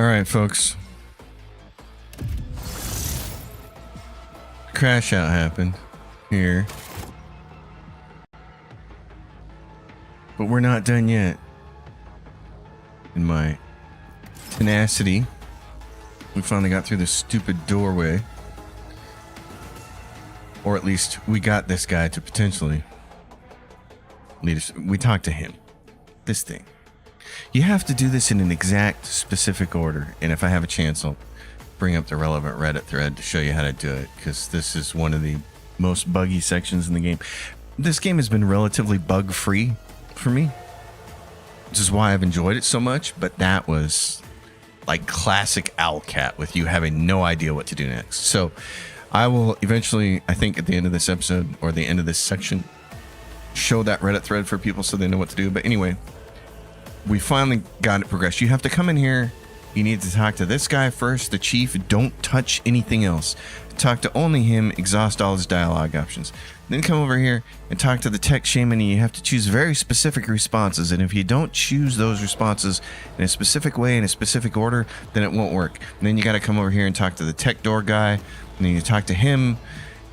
All right, folks. Crash out happened here. But we're not done yet. In my tenacity, we finally got through this stupid doorway. Or at least we got this guy to potentially lead us. We talked to him. This thing. You have to do this in an exact, specific order. And if I have a chance, I'll bring up the relevant Reddit thread to show you how to do it. Because this is one of the most buggy sections in the game. This game has been relatively bug-free for me. Which is why I've enjoyed it so much. But that was like classic Owlcat with you having no idea what to do next. So I will eventually, I think at the end of this episode or the end of this section, show that Reddit thread for people so they know what to do. But anyway, we finally got it progressed. You have to come in here. You need to talk to this guy first, the chief. Don't touch anything else. Talk to only him. Exhaust all his dialogue options. Then come over here and talk to the tech shaman, and you have to choose very specific responses. And if you don't choose those responses in a specific way, in a specific order, then it won't work. And then you got to come over here and talk to the tech door guy. And then you talk to him.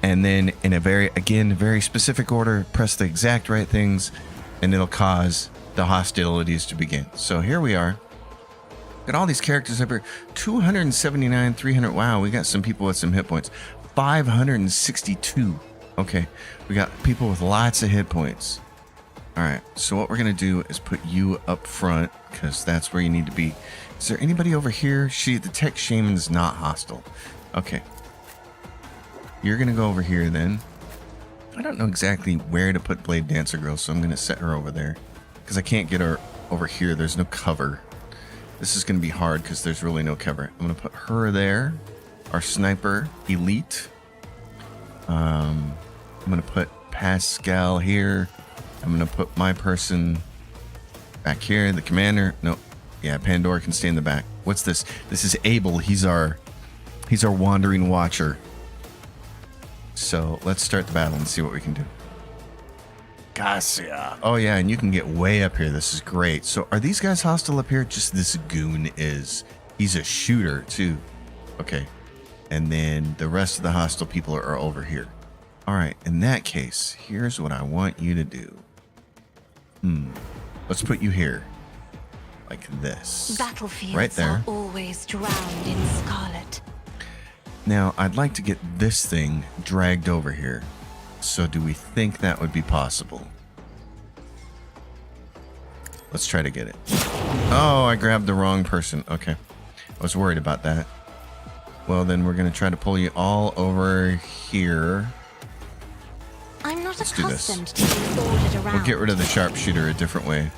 And then in a very specific order, press the exact right things, and it'll cause the hostilities to begin. So here we are. Got all these characters up here. 279, 300. Wow, we got some people with some hit points. 562. Okay, we got people with lots of hit points. All right, so what we're going to do is put you up front because that's where you need to be. Is there anybody over here? The tech shaman's not hostile. Okay. You're going to go over here then. I don't know exactly where to put Blade Dancer Girl, so I'm going to set her over there. Because I can't get her over here. There's no cover. This is going to be hard because there's really no cover. I'm going to put her there. Our sniper, Elite. I'm going to put Pascal here. I'm going to put my person back here. The commander. No. Yeah, Pandora can stay in the back. What's this? This is Abel. He's our wandering watcher. So let's start the battle and see what we can do. Cassia. Oh yeah, and you can get way up here. This is great. So are these guys hostile up here? Just this goon is. He's a shooter too. Okay. And then the rest of the hostile people are over here. All right. In that case, here's what I want you to do. Let's put you here. Like this. Battlefields right there. Are always drowned in scarlet. Now, I'd like to get this thing dragged over here. So do we think that would be possible? Let's try to get it. Oh, I grabbed the wrong person. Okay. I was worried about that. Well, then we're going to try to pull you all over here. I'm not Let's do this. accustomed to being ordered around. We'll get rid of the sharpshooter a different way.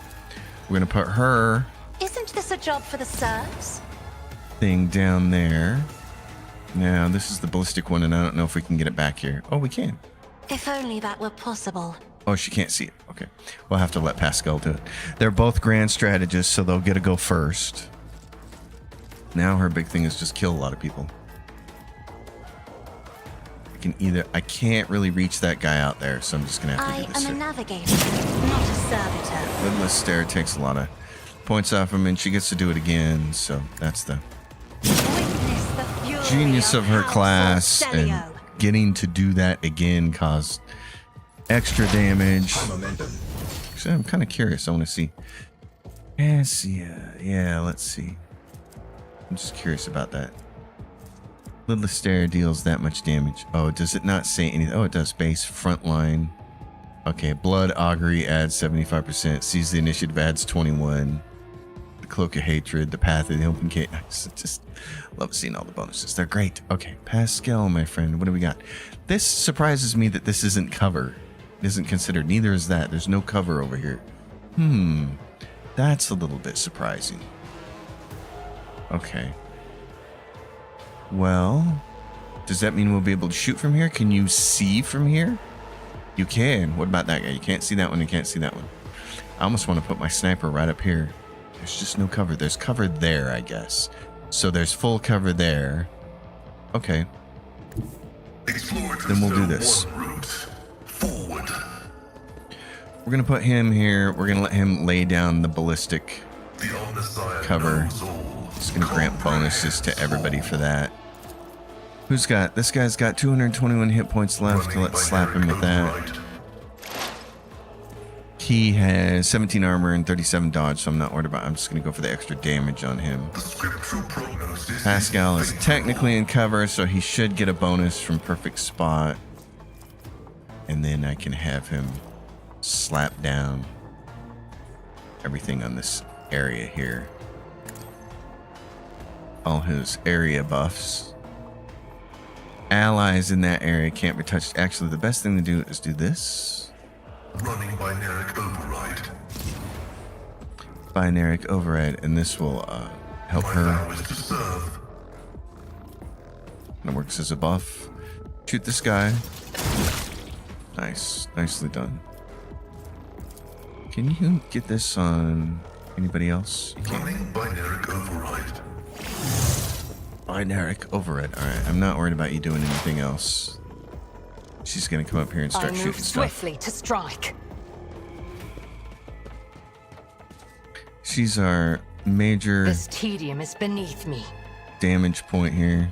We're going to put her Isn't this a job for the serfs? thing down there. Now, this is the ballistic one, and I don't know if we can get it back here. Oh, we can. If only that were possible. Oh, she can't see it. Okay. We'll have to let Pascal do it. They're both grand strategists, so they'll get to go first. Now her big thing is just kill a lot of people. I can't really reach that guy out there, so I'm just going to have to do this. I am a navigator, not a servitor. Lidless Stare takes a lot of points off him, and she gets to do it again, so that's the Witness the fury genius of her House class, and Orselio. getting to do that again caused extra damage. So I'm kind of curious. I want to see. Yeah, let's see. I'm just curious about that. Lidless Stare deals that much damage. Oh, does it not say anything? Oh, it does. Base, frontline. Okay, Blood Augury adds 75%. Seize the Initiative adds 21. The Cloak of Hatred, the Path of the Open Gate. I just love seeing all the bonuses. They're great. Okay, Pascal, my friend. What do we got? This surprises me that this isn't cover. It isn't considered. Neither is that. There's no cover over here. That's a little bit surprising. Okay. Well, does that mean we'll be able to shoot from here? Can you see from here? You can. What about that guy? You can't see that one. You can't see that one. I almost want to put my sniper right up here. There's just no cover. There's cover there, I guess. So there's full cover there. Okay. Then we'll do this. We're going to put him here. We're going to let him lay down the ballistic cover. Just gonna grant bonuses to everybody for that. Who's got? This guy's got 221 hit points left. Let's slap him with that. He has 17 armor and 37 dodge, so I'm not worried about it. I'm just going to go for the extra damage on him. Pascal is technically in cover, so he should get a bonus from perfect spot. And then I can have him slap down everything on this area here. All his area buffs. Allies in that area can't be touched. Actually, the best thing to do is do this. Running binaric override. Binaric override, and this will help her. And it works as a buff. Shoot this guy. Nice. Nicely done. Can you get this on anybody else? You can't. Running binaric override. Binaric override. Alright, I'm not worried about you doing anything else. She's gonna come up here and start shooting stuff. Swiftly to strike. She's our major This tedium is beneath me. damage point here.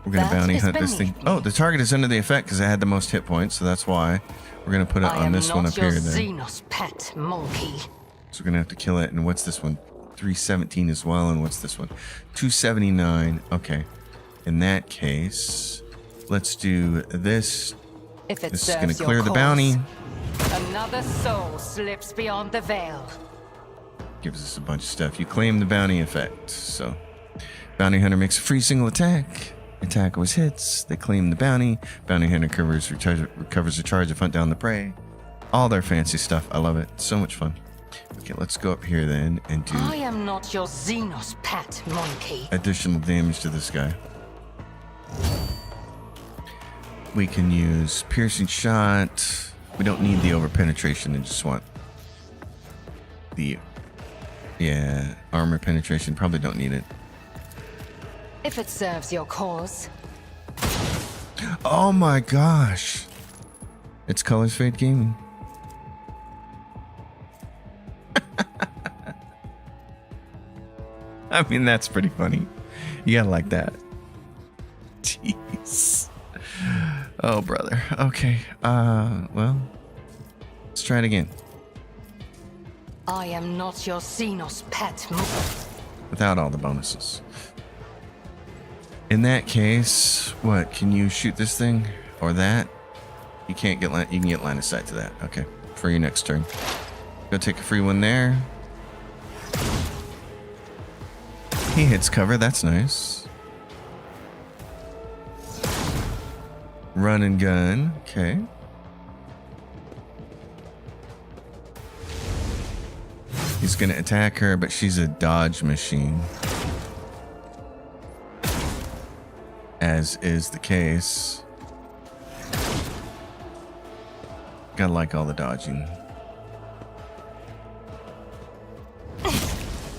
We're gonna That bounty is hunt this thing. beneath me. Oh, the target is under the effect because I had the most hit points, so that's why we're gonna put it on this one up here. Then, Xenos pet monkey. so we're gonna have to kill it. And what's this one? 317 as well. And what's this one? 279. Okay. In that case, let's do this. If it This is serves gonna your clear the cause. bounty. Another soul slips beyond the veil. Gives us a bunch of stuff. You claim the bounty effect. So, bounty hunter makes a free single attack. Attack always hits. They claim the bounty. Bounty hunter recovers a charge of hunt down the prey. All their fancy stuff. I love it. So much fun. Okay, let's go up here then and do I am not your Xenos pet monkey. additional damage to this guy. We can use piercing shot. We don't need the over penetration. I just want the armor penetration. Probably don't need it. If it serves your cause. Oh my gosh. It's Colors Fade Gaming. I mean, that's pretty funny. You gotta like that. Jeez. Oh, brother. Okay. Well, let's try it again. I am not your Xenos pet monkey. Without all the bonuses. In that case, what? Can you shoot this thing? Or that? You can't get you can get line of sight to that. Okay. For your next turn. Go take a free one there. He hits cover, that's nice. Run and gun, okay. He's gonna attack her, but she's a dodge machine. As is the case. Gotta like all the dodging.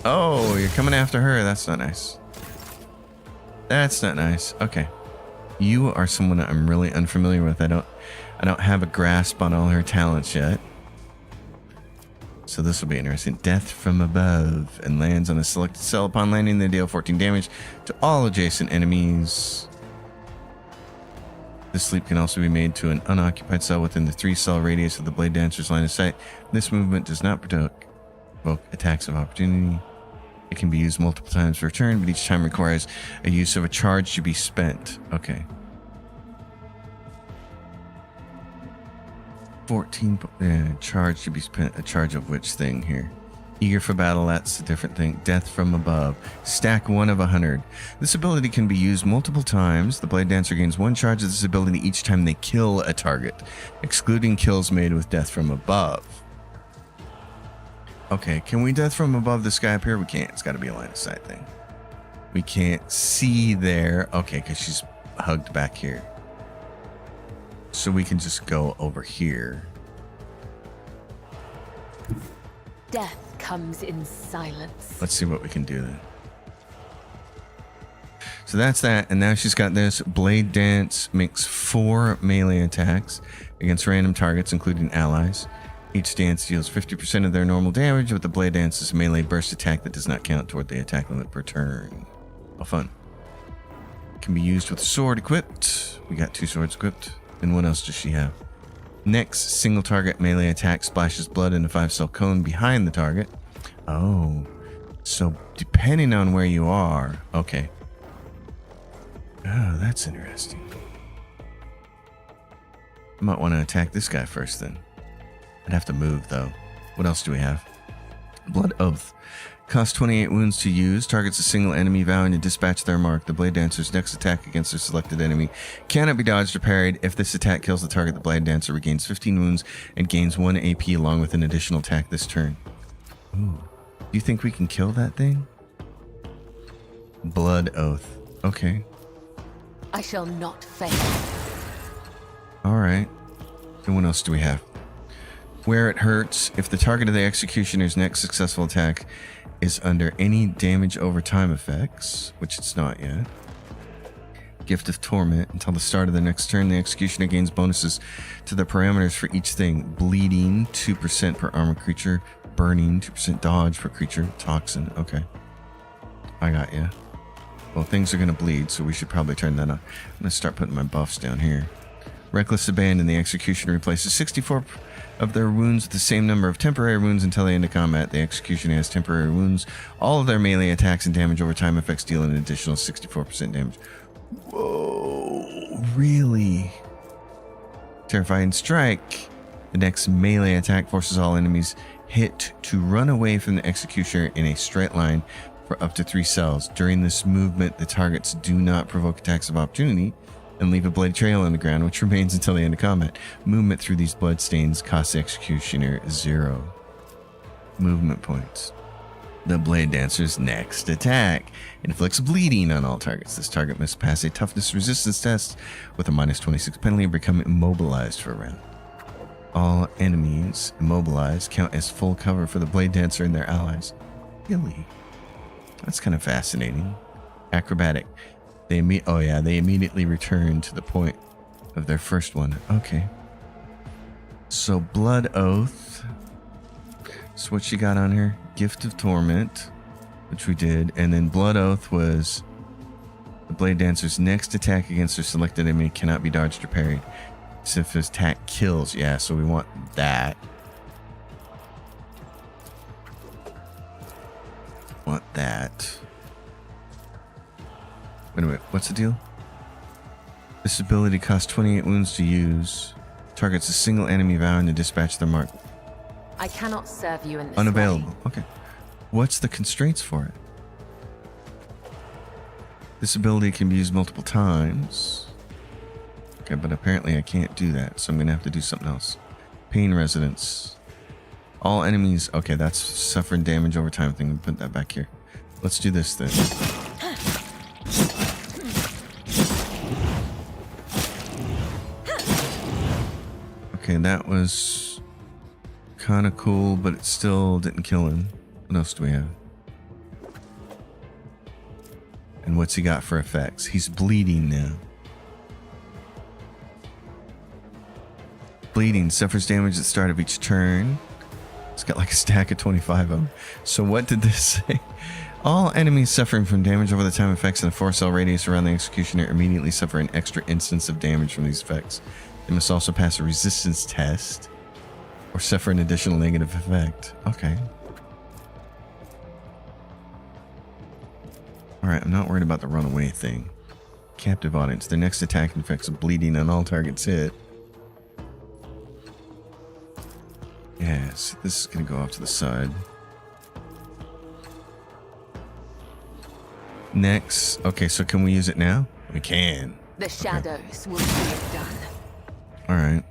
Oh, you're coming after her. That's not nice. That's not nice. Okay. You are someone I'm really unfamiliar with. I don't have a grasp on all her talents yet. So this will be interesting. Death from above and lands on a selected cell. Upon landing, they deal 14 damage to all adjacent enemies. This leap can also be made to an unoccupied cell within the 3-cell radius of the Blade Dancer's line of sight. This movement does not provoke attacks of opportunity. It can be used multiple times per turn, but each time requires a use of a charge to be spent. Okay. 14 charge to be spent. A charge of which thing here? Eager for battle, that's a different thing. Death from above. Stack 1 of 100. This ability can be used multiple times. The Blade Dancer gains 1 charge of this ability each time they kill a target, excluding kills made with death from above. Okay, can we death from above this guy up here? We can't. It's got to be a line of sight thing. We can't see there. Okay, because she's hugged back here. So we can just go over here. Death comes in silence. Let's see what we can do then. So that's that. And now she's got this. Blade Dance makes 4 melee attacks against random targets, including allies. Each dance deals 50% of their normal damage, but the blade dance is a melee burst attack that does not count toward the attack limit per turn. Oh, fun. Can be used with a sword equipped. We got 2 swords equipped. And what else does she have? Next, single target melee attack splashes blood in a 5-cell cone behind the target. Oh, so depending on where you are. Okay. Oh, that's interesting. I might want to attack this guy first then. I'd have to move though. What else do we have? Blood Oath. Costs 28 wounds to use. Targets a single enemy vowing to dispatch their mark. The Blade Dancer's next attack against their selected enemy cannot be dodged or parried. If this attack kills the target, the Blade Dancer regains 15 wounds and gains 1 AP along with an additional attack this turn. Ooh. Do you think we can kill that thing? Blood Oath. Okay. I shall not fail. Alright. And what else do we have? Where it hurts, if the target of the executioner's next successful attack is under any damage over time effects, which it's not yet. Gift of Torment. Until the start of the next turn, the executioner gains bonuses to the parameters for each thing. Bleeding, 2% per armored creature. Burning, 2% dodge per creature. Toxin, okay. I got ya. Well, things are going to bleed, so we should probably turn that on. I'm going to start putting my buffs down here. Reckless Abandon. The executioner replaces 64 of their wounds with the same number of temporary wounds until the end of combat. The executioner has temporary wounds. All of their melee attacks and damage over time effects deal an additional 64% damage. Whoa, really? Terrifying Strike. The next melee attack forces all enemies hit to run away from the executioner in a straight line for up to 3 cells. During this movement, the targets do not provoke attacks of opportunity and leave a blood trail on the ground, which remains until the end of combat. Movement through these bloodstains costs the executioner 0 movement points. The Blade Dancer's next attack inflicts bleeding on all targets. This target must pass a toughness resistance test with a -26 penalty or become immobilized for a round. All enemies immobilized count as full cover for the Blade Dancer and their allies. Really? That's kind of fascinating. Acrobatic. They immediately return to the point of their first one. Okay. So Blood Oath. So what you got on here? Gift of Torment, which we did. And then Blood Oath was the Blade Dancer's next attack against their selected enemy cannot be dodged or parried. So if his attack kills, yeah, so we want that. Want that. Wait a minute, what's the deal? This ability costs 28 wounds to use. Targets a single enemy vowing to dispatch their mark. I cannot serve you in this Unavailable. way. Okay. What's the constraints for it? This ability can be used multiple times. Okay, but apparently I can't do that, so I'm going to have to do something else. Pain Resonance. All enemies... Okay, that's suffering damage over time thing. Put that back here. Let's do this then. Okay, that was kind of cool, but it still didn't kill him. What else do we have? And what's he got for effects? He's bleeding now. Bleeding suffers damage at the start of each turn. It's got like a stack of 25 of them. So what did this say? All enemies suffering from damage over the time effects in a 4-cell radius around the executioner immediately suffer an extra instance of damage from these effects. They must also pass a resistance test or suffer an additional negative effect. Okay. Alright, I'm not worried about the runaway thing. Captive Audience. Their next attack inflicts bleeding on all targets hit. Yes, this is going to go off to the side. Next. Okay, so can we use it now? We can. The shadows will see it done. Alright.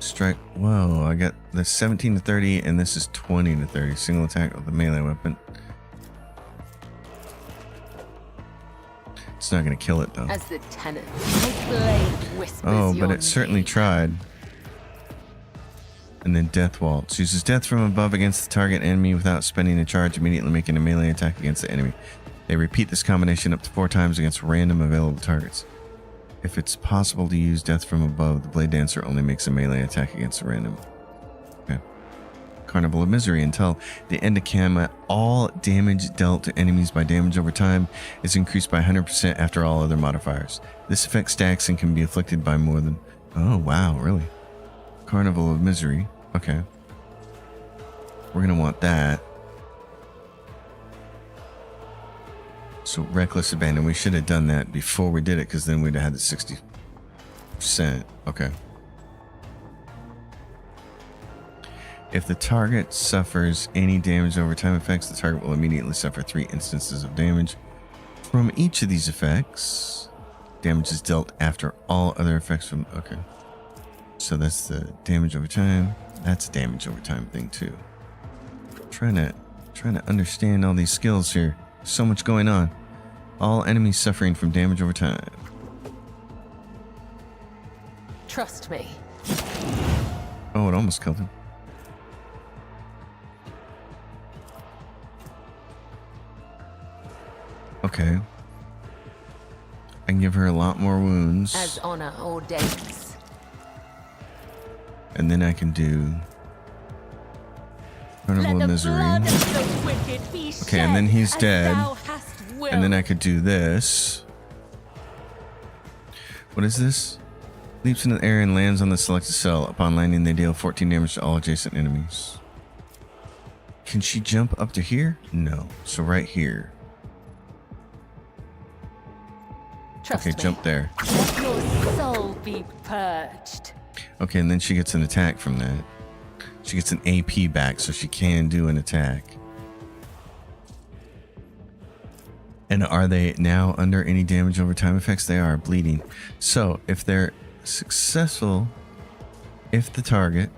Strike. Whoa, I got the 17 to 30, and this is 20 to 30. Single attack with a melee weapon. It's not going to kill it, though. As the tenant, my blade whispers Oh, your but it certainly name. tried. And then Death Waltz. Uses death from above against the target enemy without spending a charge, immediately making a melee attack against the enemy. They repeat this combination up to 4 times against random available targets. If it's possible to use death from above, the Blade Dancer only makes a melee attack against a random. Okay. Carnival of Misery. Until the end of Kama, all damage dealt to enemies by damage over time is increased by 100% after all other modifiers. This effect stacks and can be afflicted by more than... Oh, wow, really? Carnival of Misery. Okay. We're going to want that. So Reckless Abandon. We should have done that before we did it, because then we'd have had the 60%. Okay. If the target suffers any damage over time effects, the target will immediately suffer 3 instances of damage from each of these effects. Damage is dealt after all other effects from... Okay. So that's the damage over time. That's a damage over time thing too. Trying to understand all these skills here. So much going on. All enemies suffering from damage over time. Trust me. Oh, it almost killed him. Okay. I can give her a lot more wounds. As honor ordains. And then I can do Carnival of Misery. Okay, and then he's dead. And then I could do this. What is this? Leaps into the air and lands on the selected cell. Upon landing, they deal 14 damage to all adjacent enemies. Can she jump up to here? No. So right here. Trust okay, me. jump there. Let your soul be purged. Okay, and then she gets an attack from that. She gets an AP back, so she can do an attack. And are they now under any damage over time effects? They are bleeding. So if they're successful, if the target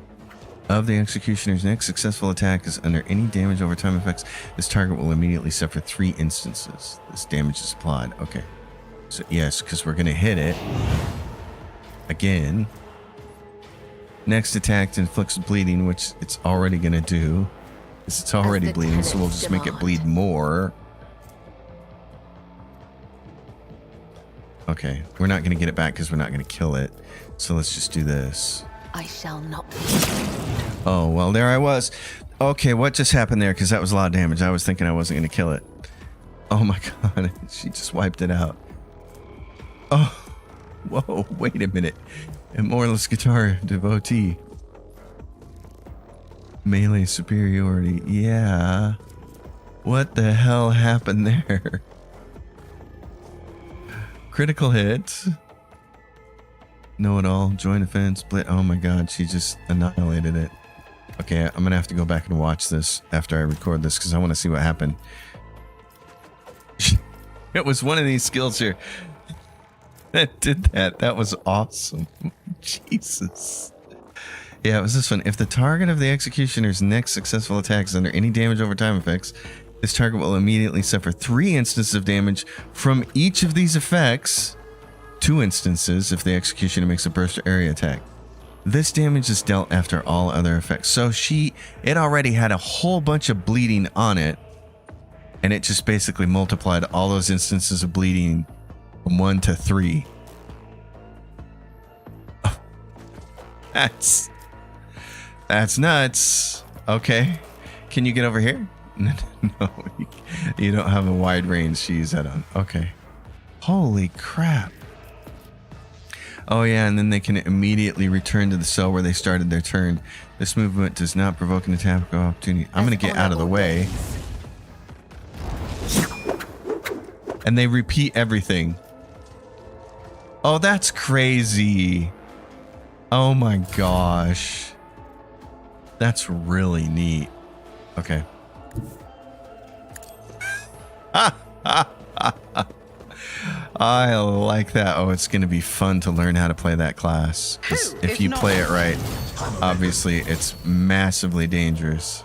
of the executioner's next successful attack is under any damage over time effects, this target will immediately suffer 3 instances. This damage is applied. Okay. So yes, because we're going to hit it again. Next attack inflicts bleeding, which it's already going to do. It's already bleeding, so we'll just make it bleed more. Okay, we're not going to get it back because we're not going to kill it. So let's just do this. I shall not. Oh, well, there I was. Okay, what just happened there? Because that was a lot of damage. I was thinking I wasn't going to kill it. Oh my god, she just wiped it out. Oh, whoa, wait a minute. Immortalist Guitar Devotee. Melee superiority. Yeah. What the hell happened there? Critical hit. Know it all. Joint offense. Split. Oh my god, she just annihilated it. Okay, I'm gonna have to go back and watch this after I record this because I want to see what happened. It was one of these skills here that did that. That was awesome. Jesus. Yeah, it was this one. If the target of the executioner's next successful attack is under any damage over time effects, this target will immediately suffer 3 instances of damage from each of these effects. 2 instances if the executioner makes a burst or area attack. This damage is dealt after all other effects. So it already had a whole bunch of bleeding on it, and it just basically multiplied all those instances of bleeding from 1 to 3. Oh, that's nuts. Okay, can you get over here? No, you don't have a wide range to use that on. Okay. Holy crap. Oh yeah, and then they can immediately return to the cell where they started their turn. This movement does not provoke an attack of opportunity. I'm going to get out of the way. And they repeat everything. Oh, that's crazy. Oh my gosh. That's really neat. Okay. I like that. Oh, it's going to be fun to learn how to play that class. 'Cause if you play it right, obviously it's massively dangerous.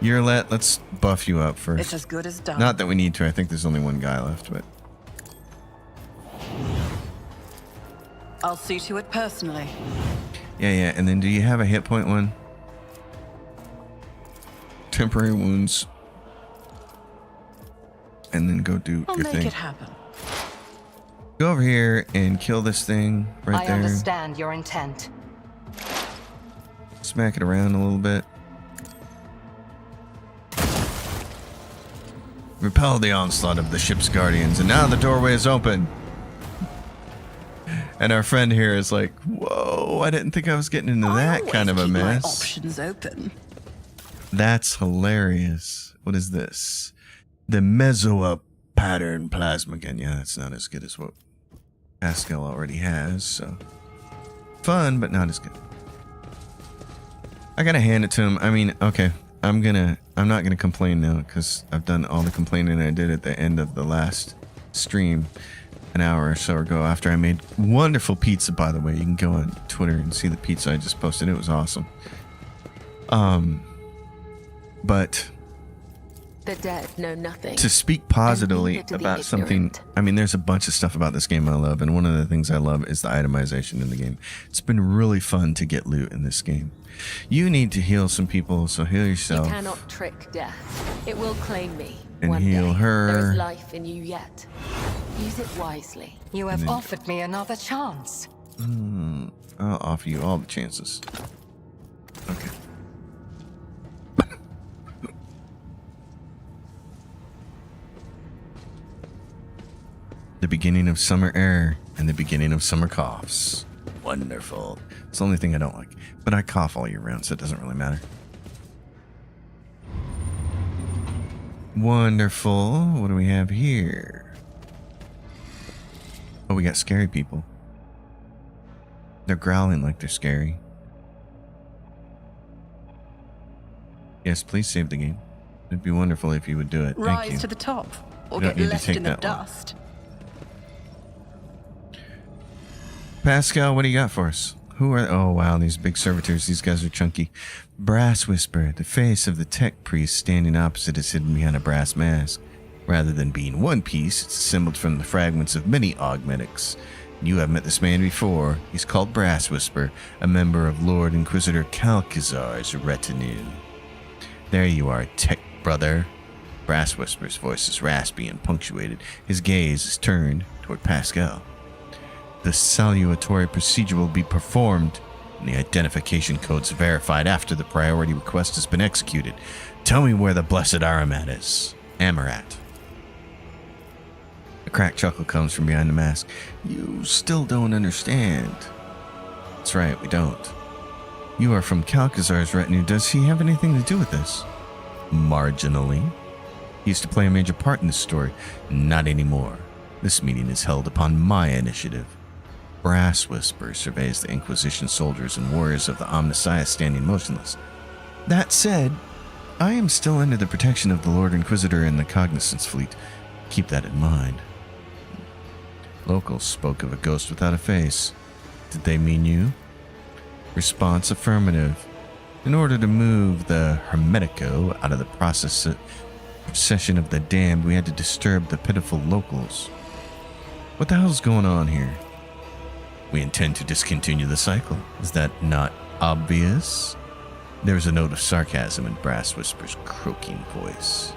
Let's buff you up first. It's as good as done. Not that we need to. I think there's only one guy left, but... I'll see to it personally. Yeah. And then do you have a hit point one? Temporary wounds. And then go do I'll your make thing. it happen. Go over here and kill this thing right I there. understand your intent. Smack it around a little bit. Repel the onslaught of the ship's guardians, and now the doorway is open. And our friend here is like, whoa, I didn't think I was getting into that kind of a keep my mess. options open. That's hilarious. What is this? The Mesoa pattern plasma gun. Yeah, that's not as good as what Pascal already has, so fun, but not as good. I gotta hand it to him. I mean, okay, I'm not gonna complain now because I've done all the complaining I did at the end of the last stream an hour or so ago after I made wonderful pizza, by the way. You can go on Twitter and see the pizza I just posted. It was awesome. But The dead know nothing. to speak positively neither do the about something, ignorant. I mean, there's a bunch of stuff about this game I love, and one of the things I love is the itemization in the game. It's been really fun to get loot in this game. You need to heal some people, so heal You yourself. cannot trick death. It will claim me. And One heal day. her. There is life in you yet. Use it wisely. You have offered me another chance. I'll offer you all the chances. Okay. The beginning of summer air and the beginning of summer coughs. Wonderful. It's the only thing I don't like. But I cough all year round, so it doesn't really matter. Wonderful. What do we have here? Oh, we got scary people. They're growling like they're scary. Yes, please save the game. It'd be wonderful if you would do it. Thank Rise you. to the top, or You don't get need to left take in the that long. dust. Pascal, what do you got for us? Who are... Oh, wow, these big servitors. These guys are chunky. Brass Whisper, the face of the tech priest standing opposite is hidden behind a brass mask. Rather than being one piece, it's assembled from the fragments of many augmentics. You have met this man before. He's called Brass Whisper, a member of Lord Inquisitor Calcazar's retinue. There you are, tech brother. Brass Whisper's voice is raspy and punctuated. His gaze is turned toward Pascal. The salutatory procedure will be performed and the identification codes verified after the priority request has been executed. Tell me where the blessed Aramat is. Amarat. A cracked chuckle comes from behind the mask. You still don't understand. That's right, we don't. You are from Calcazar's retinue. Does he have anything to do with this? Marginally. He used to play a major part in this story. Not anymore. This meeting is held upon my initiative. Brass Whisper surveys the Inquisition soldiers and warriors of the Omnissiah standing motionless. That said, I am still under the protection of the Lord Inquisitor and the Cognizance Fleet. Keep that in mind. Locals spoke of a ghost without a face. Did they mean you? Response affirmative. In order to move the Hermetico out of the procession of the damned, we had to disturb the pitiful locals. What the hell's going on here? We intend to discontinue the cycle. Is that not obvious? There's a note of sarcasm in Brass Whisper's croaking voice.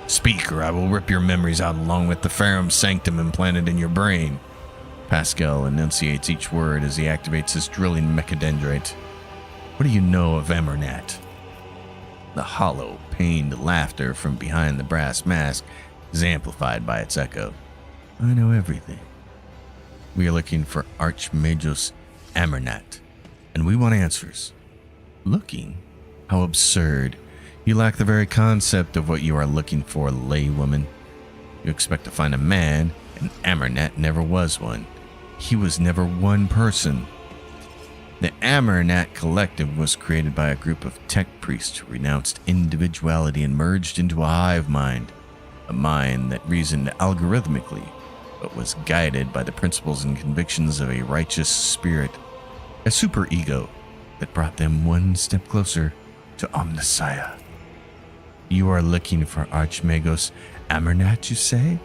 Speak, or I will rip your memories out along with the Ferrum Sanctum implanted in your brain. Pascal enunciates each word as he activates his drilling mechadendrite. What do you know of Emernat? The hollow, pained laughter from behind the brass mask is amplified by its echo. I know everything. We are looking for Archmagus Emernat, and we want answers. Looking? How absurd. You lack the very concept of what you are looking for, laywoman. You expect to find a man, and Emernat never was one. He was never one person. The Emernat Collective was created by a group of tech priests who renounced individuality and merged into a hive mind. A mind that reasoned algorithmically, but was guided by the principles and convictions of a righteous spirit. A superego that brought them one step closer to Omnissiah. You are looking for Archmagus Emernat, you say?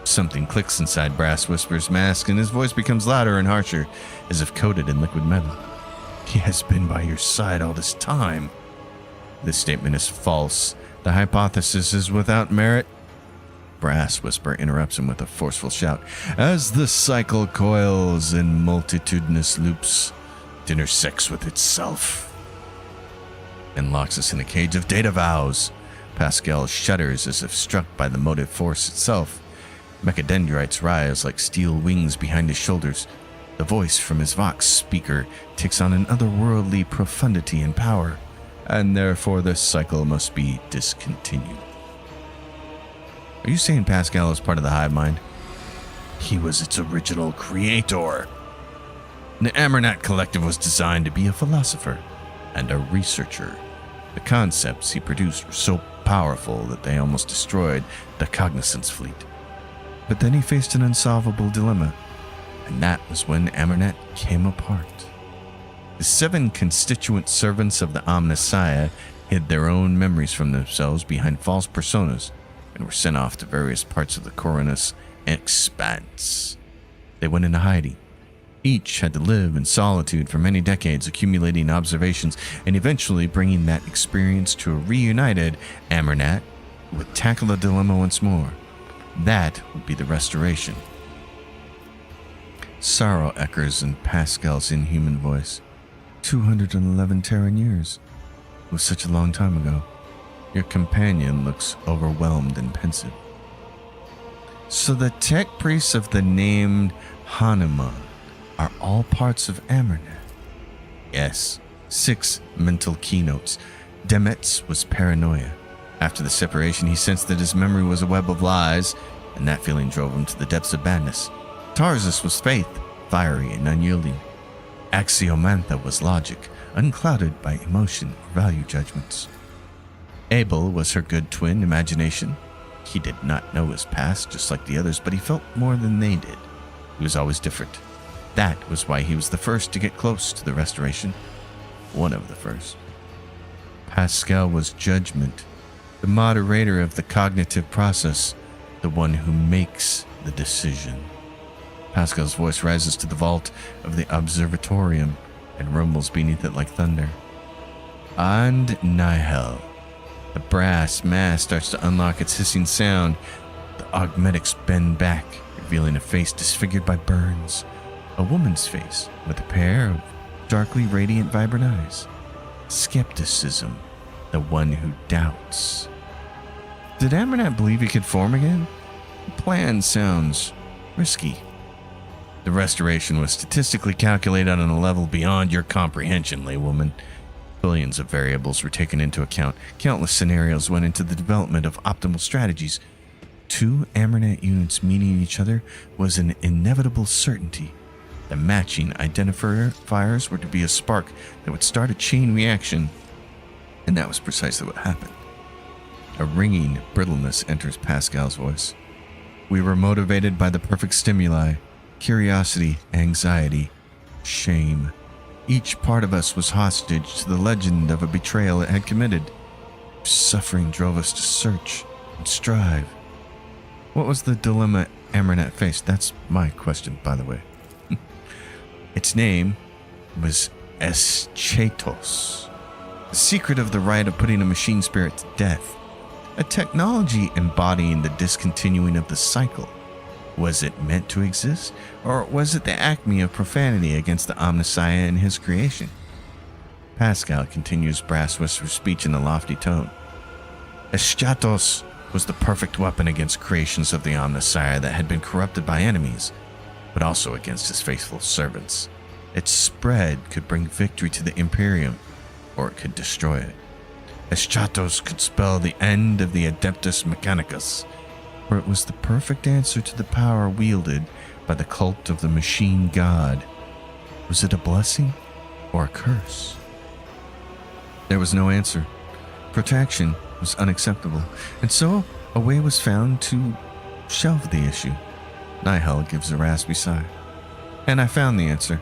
Something clicks inside Brass Whisper's mask, and his voice becomes louder and harsher, as if coated in liquid metal. He has been by your side all this time. This statement is false. The hypothesis is without merit. brass whisper interrupts him with a forceful shout. As the cycle coils in multitudinous loops, it intersects with itself and locks us in a cage of data vows. Pascal shudders as if struck by the motive force itself. Mechadendrites rise like steel wings behind his shoulders. The voice from his Vox speaker takes on an otherworldly profundity and power, and therefore this cycle must be discontinued. Are you saying Pascal is part of the hive mind? He was its original creator. The Amernat Collective was designed to be a philosopher and a researcher. The concepts he produced were so powerful that they almost destroyed the Cognizance fleet. But then he faced an unsolvable dilemma, and that was when Amernat came apart. The 7 constituent servants of the Omnissiah hid their own memories from themselves behind false personas and were sent off to various parts of the Coronus expanse. They went into hiding. Each had to live in solitude for many decades, accumulating observations and eventually bringing that experience to a reunited Amernat who would tackle the dilemma once more. That would be the restoration. Sorrow echoes in Pascal's inhuman voice. 211 Terran years. It was such a long time ago. Your companion looks overwhelmed and pensive. So the tech priests of the named Hanuman are all parts of Amernat. Yes, 6 mental keynotes. Demetz was paranoia. After the separation, he sensed that his memory was a web of lies, and that feeling drove him to the depths of madness. Tarzus was faith, fiery and unyielding. Axiomantha was logic, unclouded by emotion or value judgments. Abel was her good twin, imagination. He did not know his past, just like the others, but he felt more than they did. He was always different. That was why he was the first to get close to the restoration. One of the first. Pascal was judgment, the moderator of the cognitive process, the one who makes the decision. Pascal's voice rises to the vault of the observatorium and rumbles beneath it like thunder. And Nihil. The brass mass starts to unlock its hissing sound. The augmetics bend back, revealing a face disfigured by burns. A woman's face with a pair of darkly radiant, vibrant eyes. Skepticism, the one who doubts. Did Amernat believe he could form again? The plan sounds risky. The restoration was statistically calculated on a level beyond your comprehension, laywoman. Billions of variables were taken into account. Countless scenarios went into the development of optimal strategies. 2 Amernat units meeting each other was an inevitable certainty. The matching identifiers were to be a spark that would start a chain reaction, and that was precisely what happened. A ringing brittleness enters Pascal's voice. We were motivated by the perfect stimuli: curiosity, anxiety, shame. Each part of us was hostage to the legend of a betrayal it had committed. Suffering drove us to search and strive. What was the dilemma Amernat faced? That's my question, by the way. Its name was Eschatos. The secret of the rite of putting a machine spirit to death. A technology embodying the discontinuing of the cycle. Was it meant to exist, or was it the acme of profanity against the Omnissiah and his creation? Pascal continues brass whisper speech in a lofty tone. Eschatos was the perfect weapon against creations of the Omnissiah that had been corrupted by enemies, but also against his faithful servants. Its spread could bring victory to the Imperium, or it could destroy it. Eschatos could spell the end of the Adeptus Mechanicus, or it was the perfect answer to the power wielded by the cult of the machine god. Was it a blessing or a curse? There was no answer. Protection was unacceptable, and so a way was found to shelve the issue. Nihil gives a raspy sigh. And I found the answer.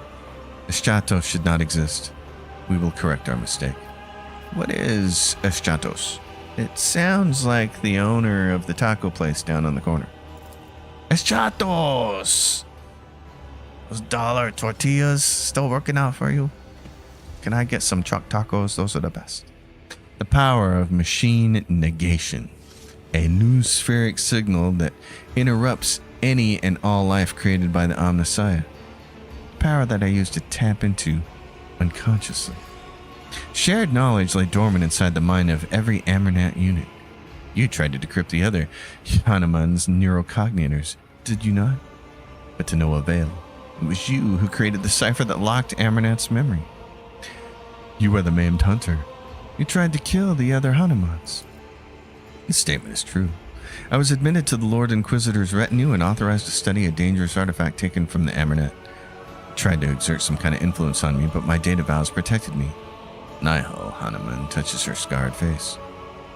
Eschatos should not exist. We will correct our mistake. What is Eschatos? It sounds like the owner of the taco place down on the corner. Eschatos! Those dollar tortillas still working out for you? Can I get some truck tacos? Those are the best. The power of machine negation. a new spheric signal that interrupts any and all life created by the Omnissiah. Power that I used to tap into unconsciously. Shared knowledge lay dormant inside the mind of every Amernat unit. You tried to decrypt the other Hanuman's neurocognitors, did you not? But to no avail. It was you who created the cipher that locked Amernat's memory. You are the maimed hunter. You tried to kill the other Hanumans. This statement is true. I was admitted to the Lord Inquisitor's retinue and authorized to study a dangerous artifact taken from the Amernat. Tried to exert some kind of influence on me, but my data vows protected me. Nihal Hanuman touches her scarred face.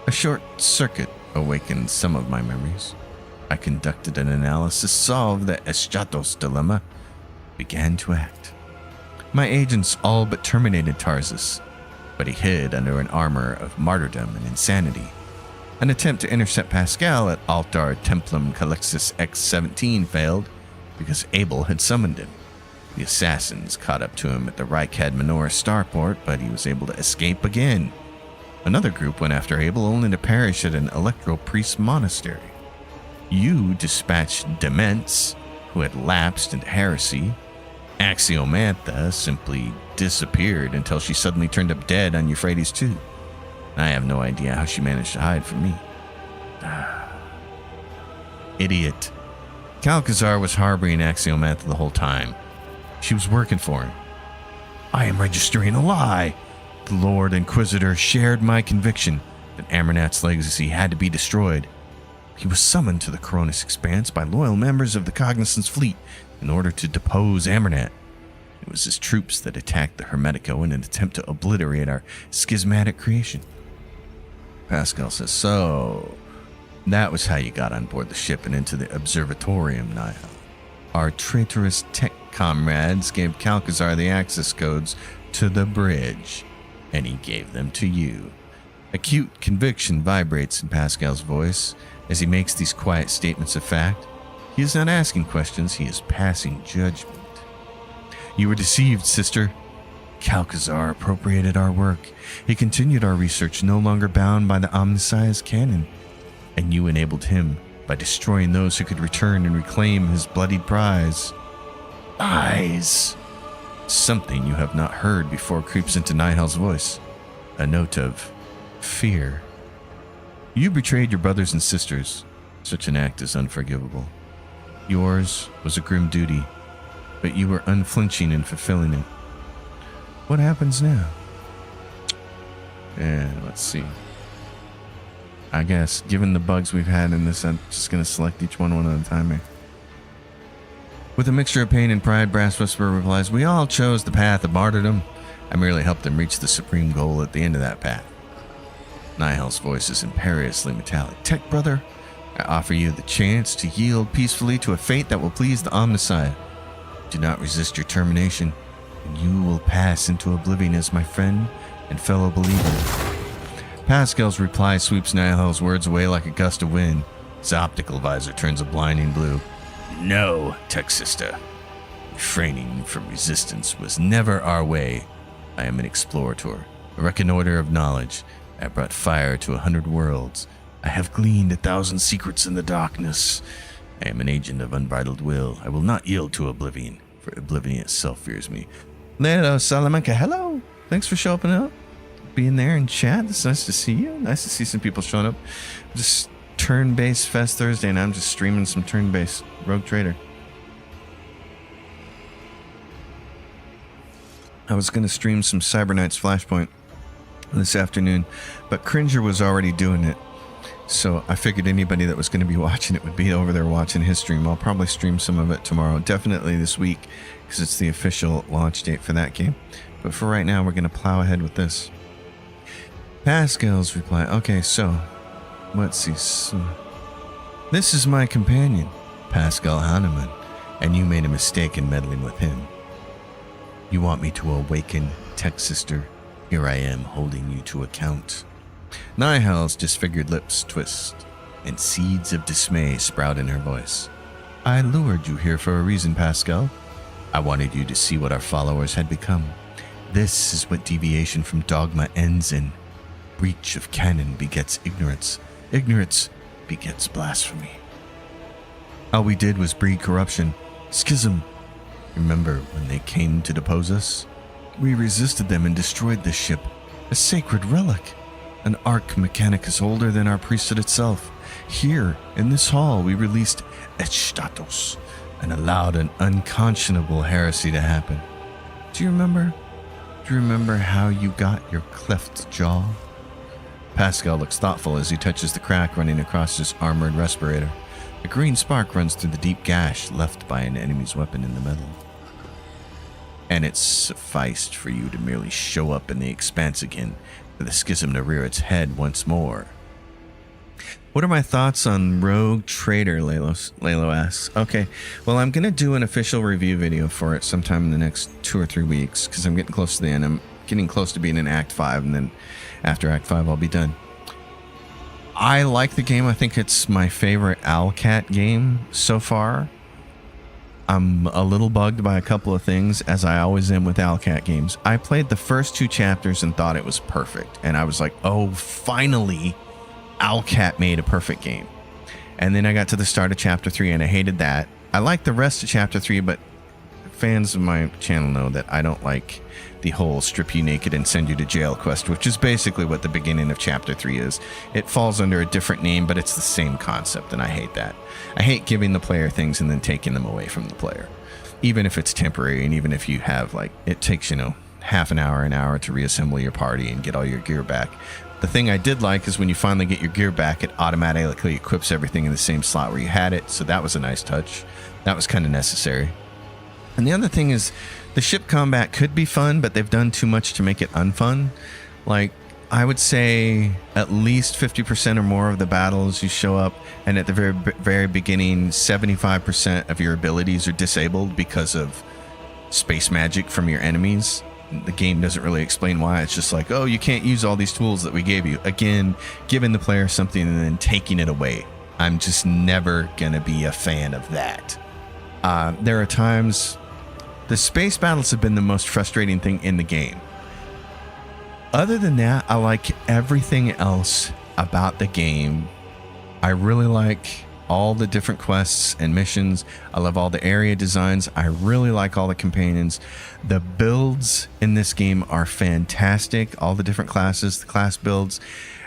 A short circuit awakened some of my memories. I conducted an analysis, solved the Eschatos dilemma, began to act. My agents all but terminated Tarsus, but he hid under an armor of martyrdom and insanity. An attempt to intercept Pascal at Altar Templum Calixtus X-17 failed because Abel had summoned him. The assassins caught up to him at the Reichad Menorah starport, but he was able to escape again. Another group went after Abel only to perish at an electro-priest monastery. You dispatched Dements, who had lapsed into heresy. Axiomantha simply disappeared until she suddenly turned up dead on Euphrates II. I have no idea how she managed to hide from me. Idiot. Calcazar was harboring Axiomantha the whole time. She was working for him. I am registering a lie. The Lord Inquisitor shared my conviction that Amernat's legacy had to be destroyed. He was summoned to the Coronis Expanse by loyal members of the Cognizance fleet in order to depose Amernat. It was his troops that attacked the Hermetico in an attempt to obliterate our schismatic creation. Pascal says, so that was how you got on board the ship and into the observatorium, Nihal. Our traitorous tech comrades gave Calcazar the access codes to the bridge, and he gave them to you. Acute conviction vibrates in Pascal's voice as he makes these quiet statements of fact. He is not asking questions, he is passing judgment. You were deceived, sister. Calcazar appropriated our work. He continued our research, no longer bound by the Omnissiah's canon. And you enabled him by destroying those who could return and reclaim his bloodied prize. Eyes. Something you have not heard before creeps into Nihal's voice. A note of fear. You betrayed your brothers and sisters. Such an act is unforgivable. Yours was a grim duty, but you were unflinching in fulfilling it. What happens now? And let's see. I guess, given the bugs we've had in this, I'm just going to select each one at a time here. With a mixture of pain and pride, Brass Whisperer replies, we all chose the path of martyrdom. I merely helped them reach the supreme goal at the end of that path. Nihal's voice is imperiously metallic. Tech brother, I offer you the chance to yield peacefully to a fate that will please the Omnissiah. Do not resist your termination, and you will pass into oblivion as my friend and fellow believer. Pascal's reply sweeps Nihal's words away like a gust of wind. His optical visor turns a blinding blue. No, Tech Sister. Refraining from resistance was never our way. I am an explorator, a reconnoiter of knowledge. I brought fire to 100 worlds. I have gleaned 1,000 secrets in the darkness. I am an agent of unbridled will. I will not yield to oblivion, for oblivion itself fears me. Hello, Salamanca. Hello. Thanks for showing up, being there in chat. It's nice to see you. Nice to see some people showing up. Just Turn-Based Fest Thursday, and I'm just streaming some Turn-Based Rogue Trader. I was going to stream some Cyber Knights Flashpoint this afternoon, but Cringer was already doing it. So I figured anybody that was going to be watching it would be over there watching his stream. I'll probably stream some of it tomorrow, definitely this week, because it's the official launch date for that game. But for right now, we're going to plow ahead with this. Pascal's reply. Okay, so let's see. So, this is my companion, Pascal Hanuman, and you made a mistake in meddling with him. You want me to awaken Tech Sister? Here I am holding you to account. Nihal's disfigured lips twist, and seeds of dismay sprout in her voice. I lured you here for a reason, Pascal. I wanted you to see what our followers had become. This is what deviation from dogma ends in. Breach of canon begets ignorance. Ignorance begets blasphemy. All we did was breed corruption, schism. Remember when they came to depose us? We resisted them and destroyed this ship, a sacred relic. An Arch Mechanicus older than our priesthood itself. Here, in this hall, we released Etstatos and allowed an unconscionable heresy to happen. Do you remember? Do you remember how you got your cleft jaw? Pascal looks thoughtful as he touches the crack running across his armored respirator. A green spark runs through the deep gash left by an enemy's weapon in the metal. And it sufficed for you to merely show up in the expanse again, for the schism to rear its head once more. What are my thoughts on Rogue Trader, Lalo asks. Okay, well, I'm going to do an official review video for it sometime in the next 2 or 3 weeks, because I'm getting close to the end. I'm getting close to being in Act 5, and then after Act 5, I'll be done. I like the game. I think it's my favorite Owlcat game so far. I'm a little bugged by a couple of things, as I always am with Owlcat games. I played the first 2 chapters and thought it was perfect. And I was like, oh, finally, Owlcat made a perfect game. And then I got to the start of chapter 3 and I hated that. I liked the rest of chapter 3, but fans of my channel know that I don't like the whole strip you naked and send you to jail quest, which is basically what the beginning of chapter 3 is. It falls under a different name, but it's the same concept, and I hate that. I hate giving the player things and then taking them away from the player, even if it's temporary, and even if you have, like, it takes, half an hour to reassemble your party and get all your gear back. The thing I did like is when you finally get your gear back, it automatically equips everything in the same slot where you had it, so that was a nice touch. That was kind of necessary. And the other thing is, the ship combat could be fun, but they've done too much to make it unfun. Like, I would say at least 50% or more of the battles you show up, and at the very beginning, 75% of your abilities are disabled because of space magic from your enemies. The game doesn't really explain why. It's just like, oh, you can't use all these tools that we gave you. Again, giving the player something and then taking it away. I'm just never going to be a fan of that. There are times... The space battles have been the most frustrating thing in the game. Other than that, I like everything else about the game. I really like all the different quests and missions. I love all the area designs. I really like all the companions. The builds in this game are fantastic. All the different classes, the class builds.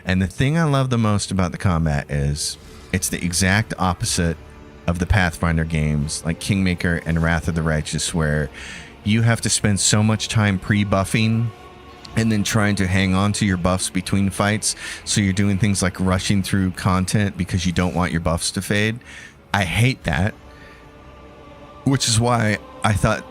And the thing I love the most about the combat is it's the exact opposite of the Pathfinder games like Kingmaker and Wrath of the Righteous, where you have to spend so much time pre-buffing and then trying to hang on to your buffs between fights. So you're doing things like rushing through content because you don't want your buffs to fade. I hate that, which is why I thought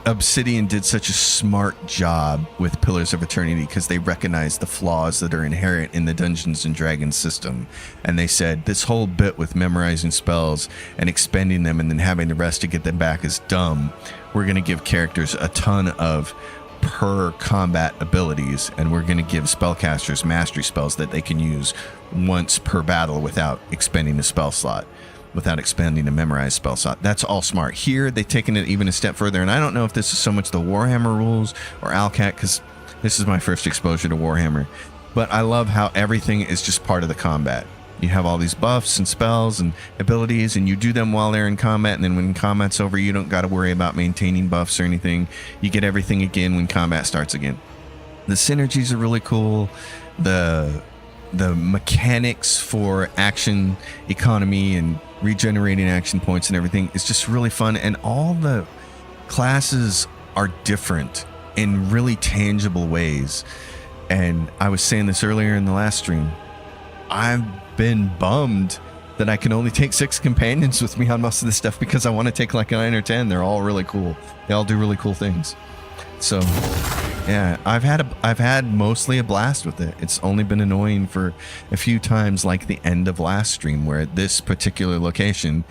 Obsidian did such a smart job with Pillars of Eternity, because they recognized the flaws that are inherent in the Dungeons and Dragons system. And they said, this whole bit with memorizing spells and expending them and then having the rest to get them back is dumb. We're going to give characters a ton of per combat abilities, and we're going to give spellcasters mastery spells that they can use once per battle without expending a spell slot, without expending a memorized spell slot. That's all smart. Here, they've taken it even a step further, and I don't know if this is so much the Warhammer rules or Owlcat, because this is my first exposure to Warhammer, but I love how everything is just part of the combat. You have all these buffs and spells and abilities, and you do them while they're in combat, and then when combat's over, you don't got to worry about maintaining buffs or anything. You get everything again when combat starts again. The synergies are really cool. The mechanics for action economy and regenerating action points and everything is just really fun, and all the classes are different in really tangible ways. And I was saying this earlier in the last stream, I've been bummed that I can only take 6 companions with me on most of this stuff, because I want to take like 9 or 10. They're all really cool. They all do really cool things. So yeah, I've had mostly a blast with it. It's only been annoying for a few times, like the end of last stream, where at this particular location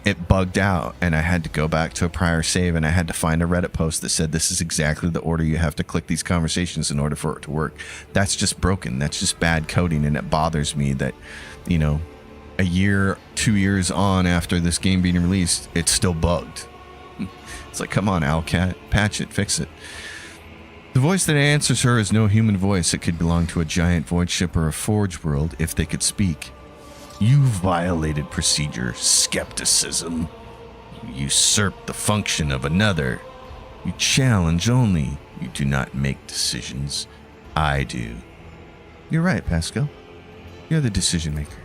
it bugged out and I had to go back to a prior save, and I had to find a Reddit post that said this is exactly the order you have to click these conversations in order for it to work. That's just broken. That's just bad coding, and it bothers me that, a year, 2 years on after this game being released, it's still bugged. It's like, come on, Owlcat, patch it, fix it. The voice that answers her is no human voice. It could belong to a giant void ship or a forge world if they could speak. You violated procedure, skepticism. You usurp the function of another. You challenge only. You do not make decisions. I do. You're right, Pascal. You're the decision maker.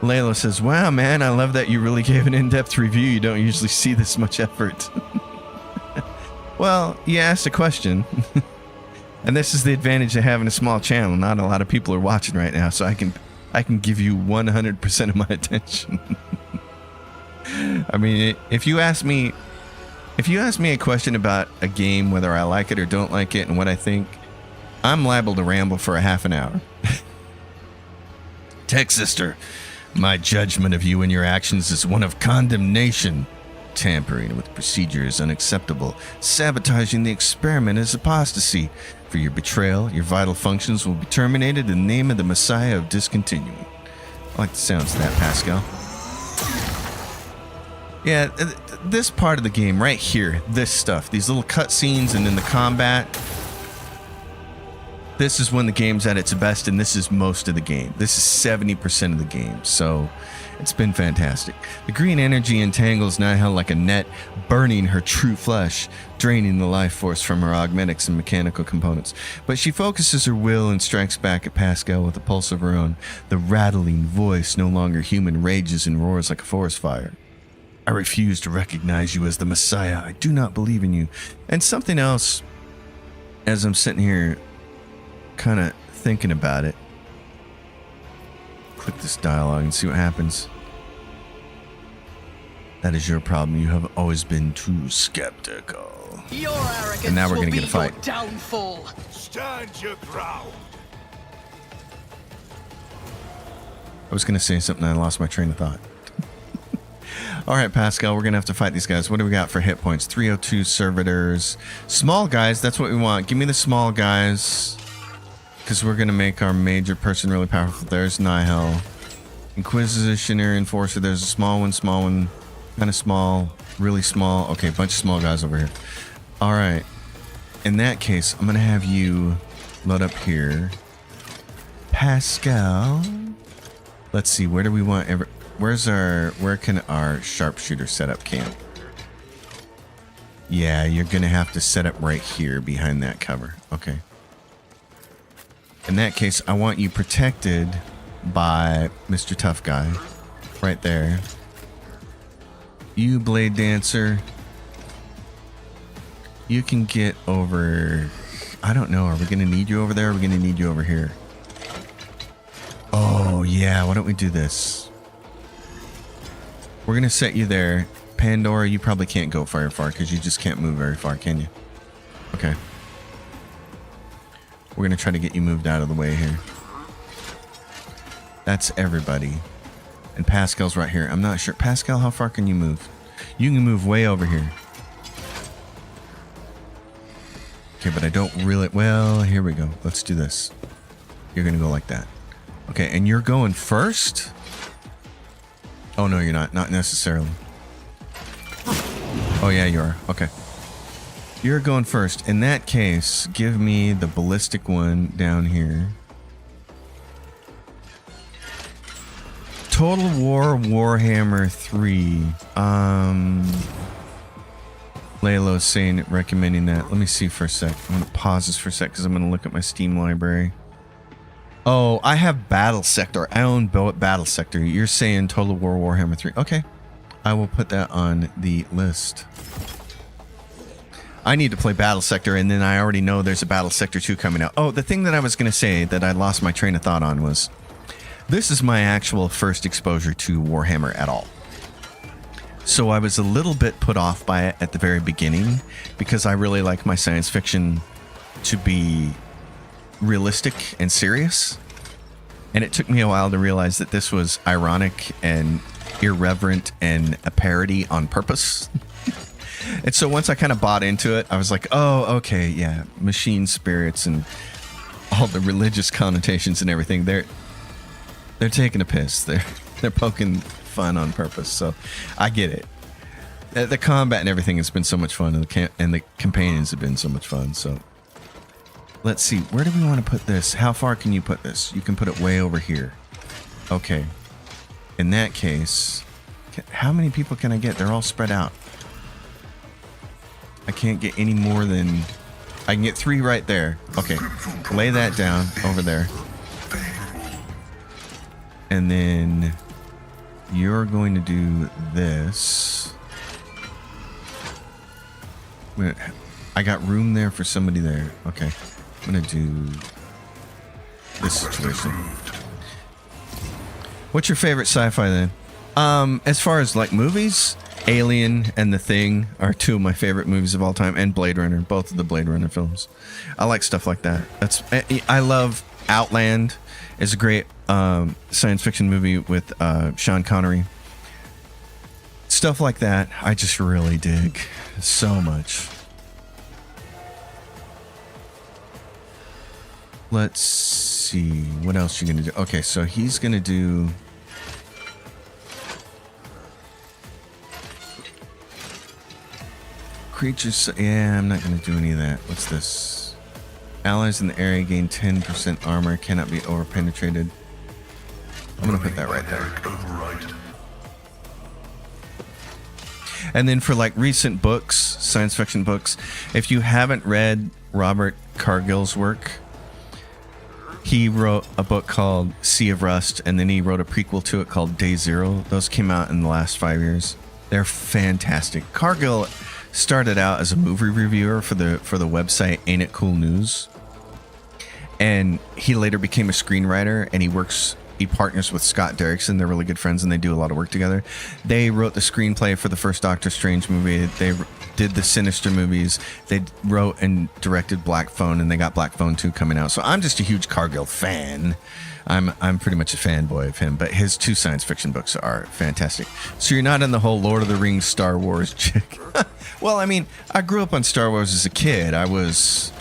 Layla says, wow, man, I love that you really gave an in-depth review. You don't usually see this much effort. Well, you asked a question. And this is the advantage of having a small channel. Not a lot of people are watching right now, so I can give you 100% of my attention. I mean, if you ask me a question about a game, whether I like it or don't like it and what I think, I'm liable to ramble for a half an hour. Tech Sister, my judgment of you and your actions is one of condemnation. Tampering with procedure is unacceptable. Sabotaging the experiment is apostasy. For your betrayal, your vital functions will be terminated in the name of the Messiah of Discontinuing. I like the sounds of that, Pascal. Yeah, this part of the game right here, this stuff, these little cutscenes and then the combat, this is when the game's at its best, and this is most of the game. This is 70% of the game, so it's been fantastic. The green energy entangles Nihil like a net, burning her true flesh, draining the life force from her augmentics and mechanical components. But she focuses her will and strikes back at Pascal with a pulse of her own. The rattling voice, no longer human, rages and roars like a forest fire. I refuse to recognize you as the Messiah. I do not believe in you. And something else, as I'm sitting here kind of thinking about it. Click this dialogue and see what happens. That is your problem. You have always been too skeptical. Your arrogance And now we're will gonna be get a fight. your downfall. Stand your ground. I was going to say something and I lost my train of thought. All right, Pascal, we're going to have to fight these guys. What do we got for hit points? 302 servitors. Small guys, that's what we want. Give me the small guys. Because we're going to make our major person really powerful. There's Nihil. Inquisitioner, Enforcer. There's a small one, kind of small, really small. Okay, a bunch of small guys over here. All right. In that case, I'm going to have you load up here. Pascal. Let's see, where do we want where can our sharpshooter set up camp? Yeah, you're going to have to set up right here behind that cover. Okay. In that case, I want you protected by Mr. Tough Guy. Right there. You, Blade Dancer. You can get over... I don't know. Are we going to need you over there? Or are we going to need you over here? Oh, yeah. Why don't we do this? We're going to set you there. Pandora, you probably can't go very far because you just can't move very far, can you? Okay. We're going to try to get you moved out of the way here. That's everybody. And Pascal's right here. I'm not sure. Pascal, how far can you move? You can move way over here. Okay, but I don't really... Well, here we go. Let's do this. You're going to go like that. Okay, and you're going first? Oh, no, you're not. Not necessarily. Oh, yeah, you are. Okay. You're going first. In that case, give me the ballistic one down here. Total War Warhammer 3. Laylo's saying, recommending that. Let me see for a sec. I'm going to pause this for a sec because I'm going to look at my Steam library. Oh, I have Battle Sector. I own Battle Sector. You're saying Total War Warhammer 3. Okay. I will put that on the list. I need to play Battle Sector, and then I already know there's a Battle Sector 2 coming out. Oh, the thing that I was going to say that I lost my train of thought on was, this is my actual first exposure to Warhammer at all. So I was a little bit put off by it at the very beginning, because I really like my science fiction to be realistic and serious. And it took me a while to realize that this was ironic and irreverent and a parody on purpose. And so once I kind of bought into it, I was like, oh, okay, yeah, machine spirits and all the religious connotations and everything, they're taking a piss. They're poking fun on purpose. So I get it. The combat and everything has been so much fun, and the companions have been so much fun. So let's see, where do we want to put this? How far can you put this? You can put it way over here. Okay. In that case, how many people can I get? They're all spread out. I can't get any more than... I can get 3 right there. Okay. Lay that down over there. And then you're going to do this. I got room there for somebody there. Okay. I'm going to do this situation. What's your favorite sci-fi then? As far as like movies, Alien and The Thing are 2 of my favorite movies of all time, and Blade Runner, both of the Blade Runner films. I like stuff like that. I love Outland. It's a great science fiction movie with Sean Connery. Stuff like that, I just really dig so much. Let's see, what else you gonna do? Okay, so he's gonna do... Creatures, yeah, I'm not gonna do any of that. What's this? Allies in the area gain 10% armor, cannot be overpenetrated. I'm gonna put that right there. And then for like recent books, science fiction books, if you haven't read Robert Cargill's work, he wrote a book called Sea of Rust, and then he wrote a prequel to it called Day Zero. Those came out in the last 5 years. They're fantastic. Cargill started out as a movie reviewer for the website Ain't It Cool News, and he later became a screenwriter, and he partners with Scott Derrickson. They're really good friends, and they do a lot of work together. They wrote the screenplay for the first Doctor Strange movie. They did the Sinister movies. They wrote and directed Black Phone, and they got Black Phone 2 coming out. So I'm just a huge Cargill fan. I'm pretty much a fanboy of him, but his 2 science fiction books are fantastic. So you're not in the whole Lord of the Rings, Star Wars chick. Well, I mean, I grew up on Star Wars as a kid. I was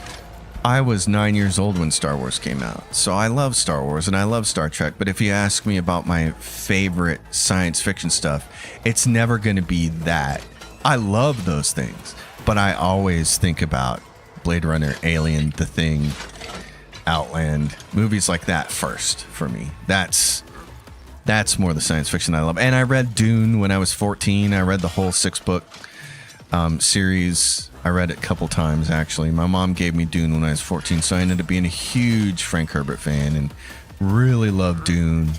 9 years old when Star Wars came out. So I love Star Wars and I love Star Trek. But if you ask me about my favorite science fiction stuff, it's never going to be that. I love those things, but I always think about Blade Runner, Alien, The Thing, Outland, movies like that first for me. That's more the science fiction I love. And I read Dune when I was 14. I read the whole 6-book series. I read it a couple times, actually. My mom gave me Dune when I was 14, so I ended up being a huge Frank Herbert fan and really loved Dune.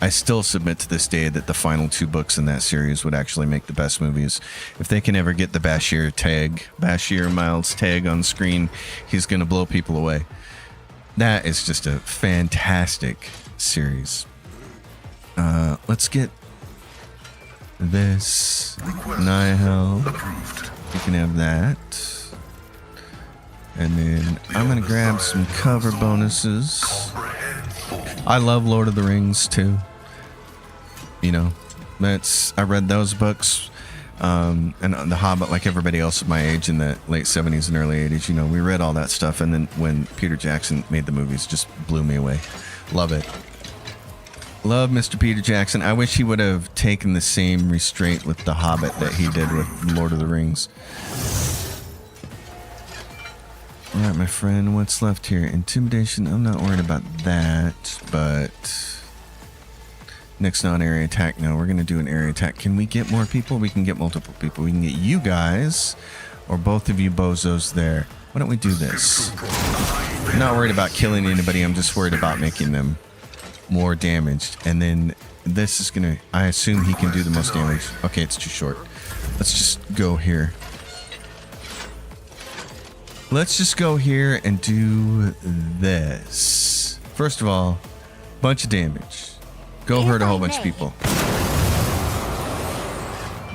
I still submit to this day that the final 2 books in that series would actually make the best movies. If they can ever get the Bashir Miles tag on screen, he's going to blow people away. That is just a fantastic series. Let's get this. Nihil. You can have that. And then I'm going to grab some cover bonuses. I love Lord of the Rings too. You know, I read those books. And The Hobbit, like everybody else of my age in the late 70s and early 80s, you know, we read all that stuff. And then when Peter Jackson made the movies, just blew me away. Love it. Love Mr. Peter Jackson. I wish he would have taken the same restraint with The Hobbit that he did with Lord of the Rings. All right, my friend, what's left here? Intimidation. I'm not worried about that, but next non-area attack. No, we're going to do an area attack. Can we get more people? We can get multiple people. We can get you guys or both of you bozos there. Why don't we do this? I'm not worried about killing anybody. I'm just worried about making them more damaged. And then this is going to... I assume he can do the most damage. Okay, it's too short. Let's just go here. Let's just go here and do this. First of all, bunch of damage. Go hurt a whole bunch of people.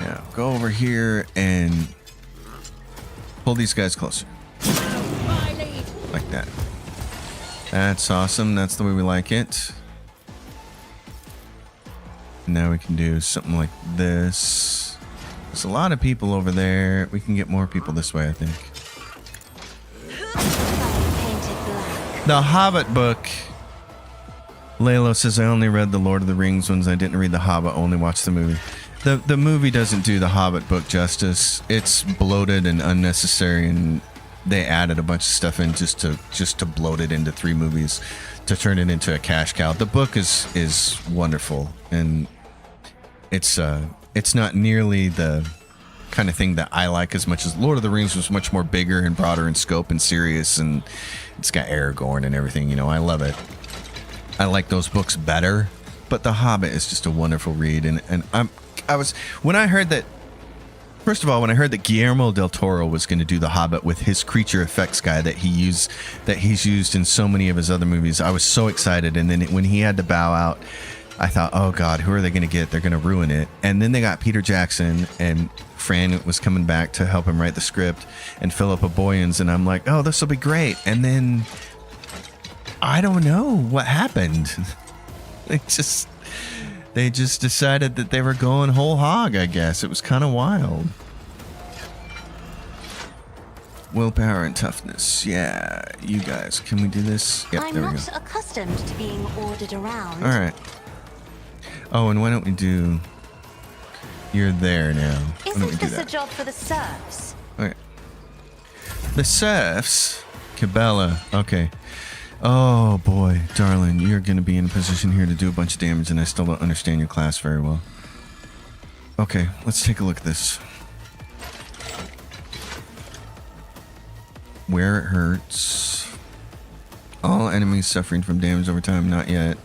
Yeah, go over here and pull these guys closer. Like that. That's awesome. That's the way we like it. Now we can do something like this. There's a lot of people over there. We can get more people this way, I think. The Hobbit book. Lalo says, I only read the Lord of the Rings ones. I didn't read the Hobbit, only watched the movie. The movie doesn't do the Hobbit book justice. It's bloated and unnecessary, and they added a bunch of stuff in just to bloat it into 3 movies to turn it into a cash cow. The book is wonderful, and it's not nearly the kind of thing that I like as much as Lord of the Rings was much more bigger and broader in scope and serious, and it's got Aragorn and everything. You know, I love it. I like those books better, but The Hobbit is just a wonderful read. And I was when I heard that. First of all, when I heard that Guillermo del Toro was going to do The Hobbit with his creature effects guy that he's used in so many of his other movies, I was so excited. And then when he had to bow out, I thought, oh God, who are they going to get? They're going to ruin it. And then they got Peter Jackson, and Fran was coming back to help him write the script, and Philippa Boyens, and I'm like, oh, this will be great. And then I don't know what happened. They just decided that they were going whole hog, I guess. It was kind of wild. Willpower and toughness. Yeah, you guys. Can we do this? Yep, I'm there we go. not accustomed to being ordered around. All right. Oh, and why don't we do... You're there now. Why don't we Isn't do this a that? job for the serfs? Okay. The serfs? Cabela. Okay. Oh boy, darling, you're going to be in a position here to do a bunch of damage, and I still don't understand your class very well. Okay, let's take a look at this. Where it hurts. All enemies suffering from damage over time, not yet.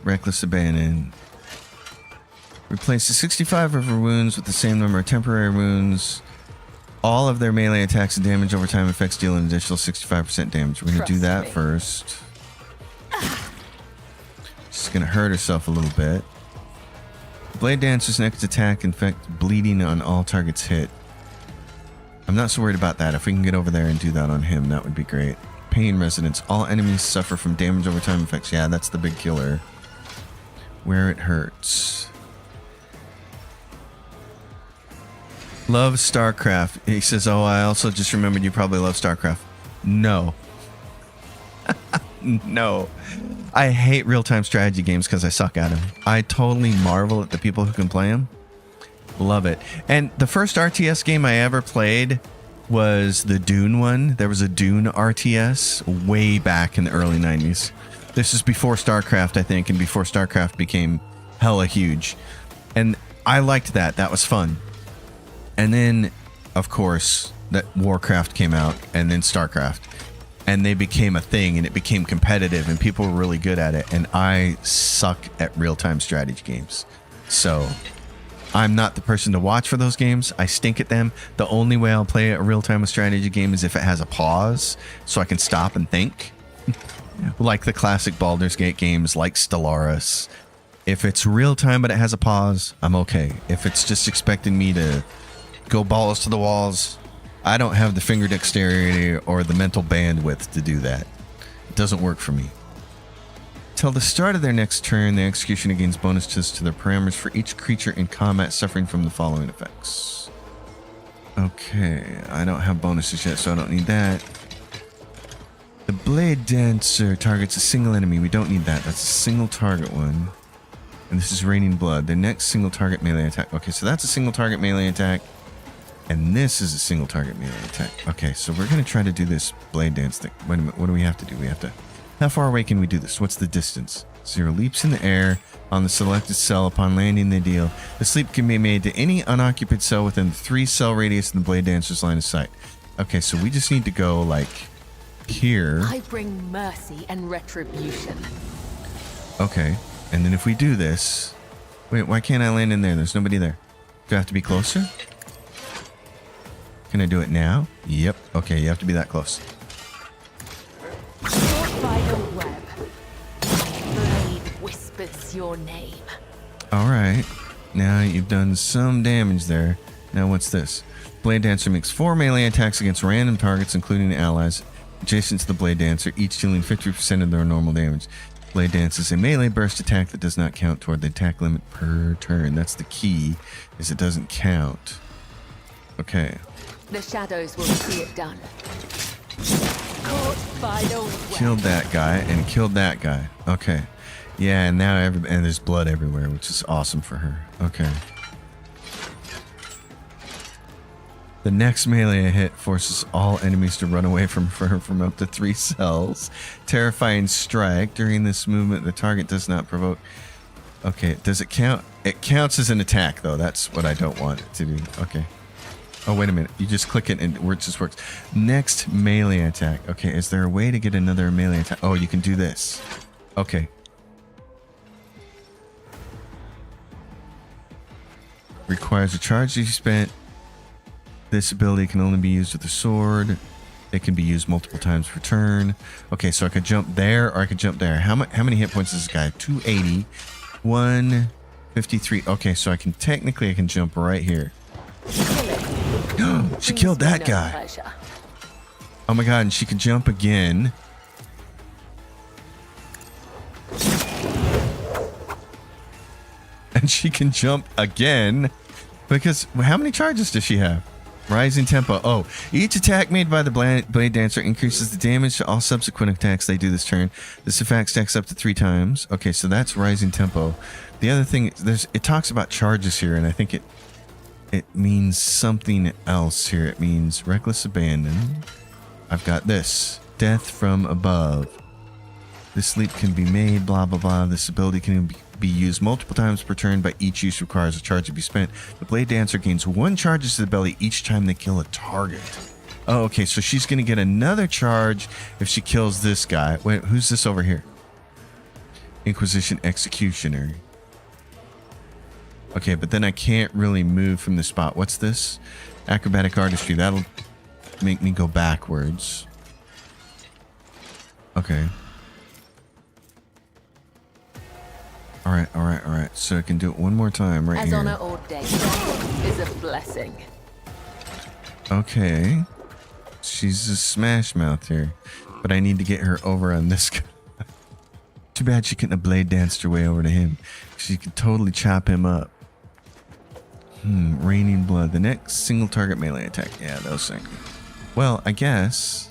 Reckless abandon. Replace the 65 of her wounds with the same number of temporary wounds. All of their melee attacks and damage over time effects deal an additional 65% damage. We're going to do that me. first. She's going to hurt herself a little bit. Blade Dancer's next attack inflicts bleeding on all targets hit. I'm not so worried about that. If we can get over there and do that on him, that would be great. Pain Resonance. All enemies suffer from damage over time effects. Yeah, that's the big killer. Where it hurts. Love StarCraft. He says, oh, I also just remembered you probably love StarCraft. No. No. I hate real-time strategy games because I suck at them. I totally marvel at the people who can play them. Love it. And the first RTS game I ever played was the Dune one. There was a Dune RTS way back in the early 90s. This is before StarCraft, I think, and before StarCraft became hella huge. And I liked that. That was fun. And then, of course, that Warcraft came out, and then StarCraft. And they became a thing, and it became competitive, and people were really good at it. And I suck at real-time strategy games. So I'm not the person to watch for those games. I stink at them. The only way I'll play a real-time strategy game is if it has a pause, so I can stop and think. Like the classic Baldur's Gate games, like Stellaris. If it's real-time but it has a pause, I'm okay. If it's just expecting me to go balls to the walls, I don't have the finger dexterity or the mental bandwidth to do that. It doesn't work for me. Till the start of their next turn, the executioner gains bonuses to their parameters for each creature in combat suffering from the following effects. Okay, I don't have bonuses yet, so I don't need that. The Blade Dancer targets a single enemy. We don't need that. That's a single target one. And this is Raining Blood. The next single target melee attack. Okay, so that's a single target melee attack. And this is a single target melee attack. Okay, so we're going to try to do this Blade Dance thing. Wait a minute, what do we have to do? We have to... How far away can we do this? What's the distance? 0 leaps in the air on the selected cell upon landing the deal. The leap can be made to any unoccupied cell within the 3 cell radius in the Blade Dancer's line of sight. Okay, so we just need to go, like, here. I bring mercy and retribution. Okay, and then if we do this... Wait, why can't I land in there? There's nobody there. Do I have to be closer? Can I do it now? Yep. Okay, you have to be that close. Caught by the web. Blade whispers your name. All right. Now you've done some damage there. Now what's this? Blade Dancer makes 4 melee attacks against random targets, including allies adjacent to the Blade Dancer, each dealing 50% of their normal damage. Blade Dance is a melee burst attack that does not count toward the attack limit per turn. That's the key, is it doesn't count. Okay. The shadows will see it done. Caught by the web. Killed that guy and killed that guy. Okay. Yeah, and now and there's blood everywhere, which is awesome for her. Okay. The next melee hit forces all enemies to run away from her from up to 3 cells. Terrifying strike. During this movement, the target does not provoke. Okay, does it count? It counts as an attack, though. That's what I don't want it to do. Okay. Oh, wait a minute. You just click it and it just works. Next melee attack. Okay, is there a way to get another melee attack? Oh, you can do this. Okay. Requires a charge that you spent. This ability can only be used with a sword. It can be used multiple times per turn. Okay, so I could jump there or I could jump there. How many hit points is this guy? 280. 153. Okay, so I can technically jump right here. She killed that guy. Oh my god, and she can jump again. And she can jump again. Because how many charges does she have? Rising tempo. Oh, each attack made by the Blade Dancer increases the damage to all subsequent attacks they do this turn. This effect stacks up to 3 times. Okay, so that's rising tempo. The other thing is it talks about charges here, and I think it means something else here. It means reckless abandon. I've got this. Death from above. This leap can be made, blah, blah, blah. This ability can be used multiple times per turn, but each use requires a charge to be spent. The Blade Dancer gains 1 charge to the belly each time they kill a target. Oh, okay, so she's going to get another charge if she kills this guy. Wait, who's this over here? Inquisition Executioner. Okay, but then I can't really move from the spot. What's this? Acrobatic Artistry. That'll make me go backwards. Okay. Alright. So I can do it one more time right As here. honor ordained is a blessing. Okay. She's a smash mouth here. But I need to get her over on this guy. Too bad she couldn't have blade danced her way over to him. She could totally chop him up. Raining blood. The next single target melee attack. Yeah, those things. Well, I guess.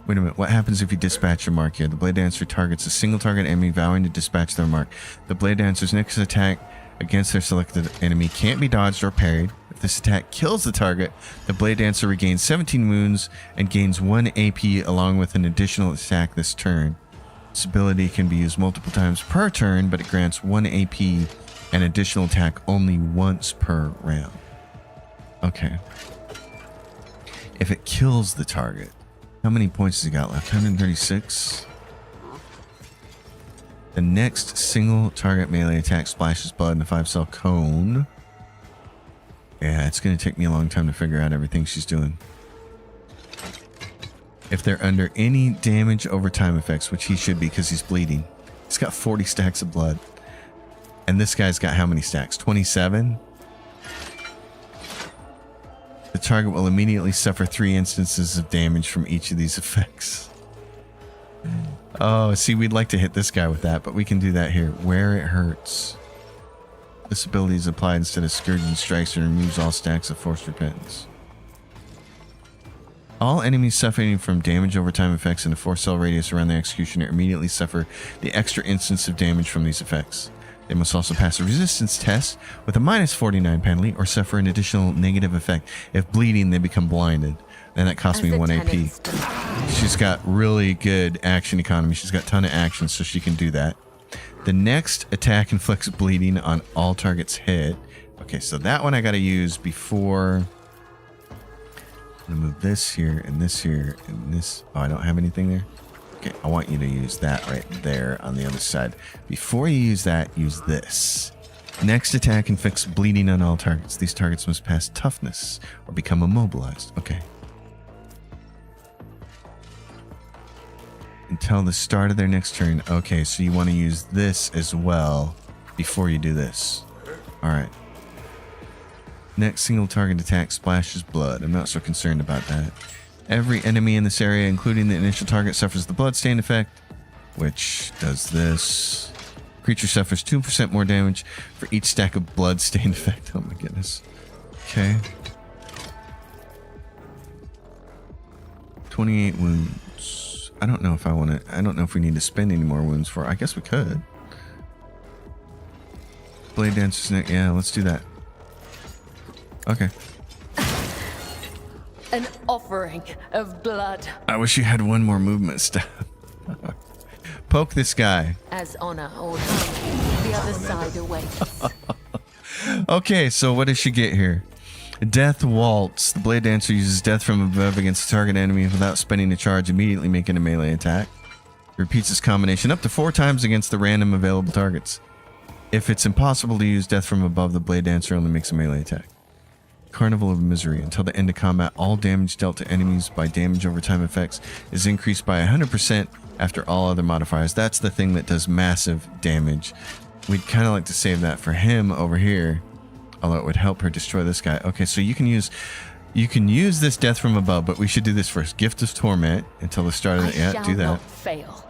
Wait a minute. What happens if you dispatch your mark here? The Blade Dancer targets a single target enemy vowing to dispatch their mark. The Blade Dancer's next attack against their selected enemy can't be dodged or parried. If this attack kills the target, the Blade Dancer regains 17 wounds and gains 1 AP along with an additional attack this turn. This ability can be used multiple times per turn, but it grants 1 AP and additional attack only once per round. Okay. If it kills the target, how many points has he got left? 136. The next single target melee attack splashes blood in a 5-cell cone. Yeah, it's going to take me a long time to figure out everything she's doing. If they're under any damage over time effects, which he should be because he's bleeding. He's got 40 stacks of blood. And this guy's got how many stacks? 27? The target will immediately suffer 3 instances of damage from each of these effects. Oh, see, we'd like to hit this guy with that, but we can do that here. Where it hurts. This ability is applied instead of Scourging Strikes and removes all stacks of Forced Repentance. All enemies suffering from damage over time effects in a 4-cell radius around the executioner immediately suffer the extra instance of damage from these effects. They must also pass a resistance test with a -49 penalty or suffer an additional negative effect. If bleeding, they become blinded. And that costs me 1 AP. She's got really good action economy. She's got a ton of action, so she can do that. The next attack inflicts bleeding on all targets hit. Okay, so that one I got to use before. I'm going to move this here and this here and this. Oh, I don't have anything there. Okay, I want you to use that right there on the other side. Before you use that, use this. Next attack inflicts bleeding on all targets. These targets must pass toughness or become immobilized. Okay. Until the start of their next turn. Okay, so you want to use this as well before you do this. Alright. Next single target attack splashes blood. I'm not so concerned about that. Every enemy in this area, including the initial target, suffers the bloodstain effect, which does this. Creature suffers 2% more damage for each stack of bloodstain effect. Oh my goodness. Okay. 28 wounds. I don't know if I want to. I don't know if we need to spend any more wounds for. I guess we could. Blade Dancer's neck. Yeah, let's do that. Okay. An offering of blood. I wish you had one more movement step. Poke this guy. As honor or harm, the other side awaits. Okay, so what does she get here? Death Waltz. The Blade Dancer uses death from above against the target enemy without spending a charge, immediately making a melee attack. Repeats this combination up to 4 times against the random available targets. If it's impossible to use death from above, the Blade Dancer only makes a melee attack. Carnival of Misery. Until the end of combat, all damage dealt to enemies by damage over time effects is increased by 100% after all other modifiers. That's the thing that does massive damage. We'd kind of like to save that for him over here, although it would help her destroy this guy. Okay, so you can use this death from above, but we should do this first. Gift of Torment until the start of the... Yeah, do that. Not fail.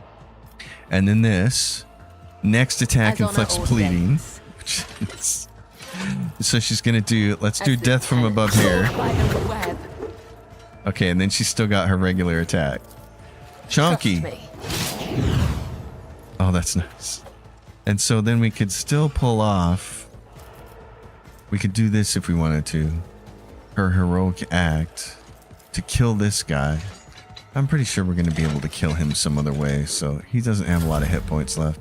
And then this. Next attack As honor inflicts bleeding. So she's going to do... Let's do death from above here. Okay, and then she's still got her regular attack. Chonky. Oh, that's nice. And so then we could still pull off... We could do this if we wanted to. Her heroic act to kill this guy. I'm pretty sure we're going to be able to kill him some other way, so he doesn't have a lot of hit points left.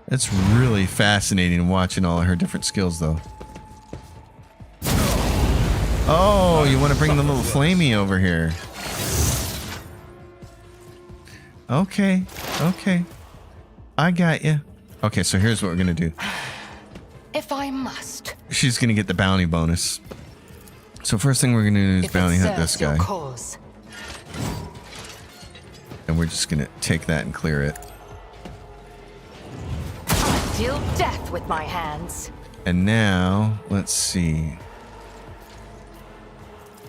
It's really fascinating watching all of her different skills, though. Oh, you want to bring the little flamey over here. Okay, okay. I got you. Okay, so here's what we're going to do. If I must. She's going to get the bounty bonus. So first thing we're going to do is If bounty it hunt this serves your guy. cause. And we're just going to take that and clear it. I deal death with my hands. And now, let's see.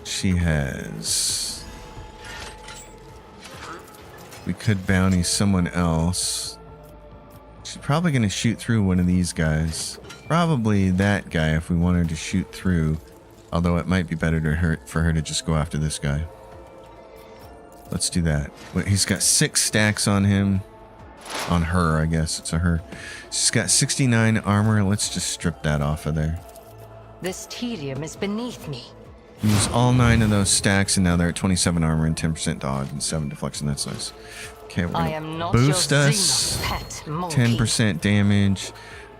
She has... We could bounty someone else. She's probably going to shoot through one of these guys. Probably that guy if we want her to shoot through. Although it might be better for her to just go after this guy. Let's do that. Wait, he's got 6 stacks on him. On her, I guess. It's a her. She's got 69 armor. Let's just strip that off of there. This tedium is beneath me. Use all 9 of those stacks, and now they're at 27 armor and 10% dodge and 7 deflection. That's nice. Okay, we're I gonna am not boost your us. Xenos pet monkey. 10% damage.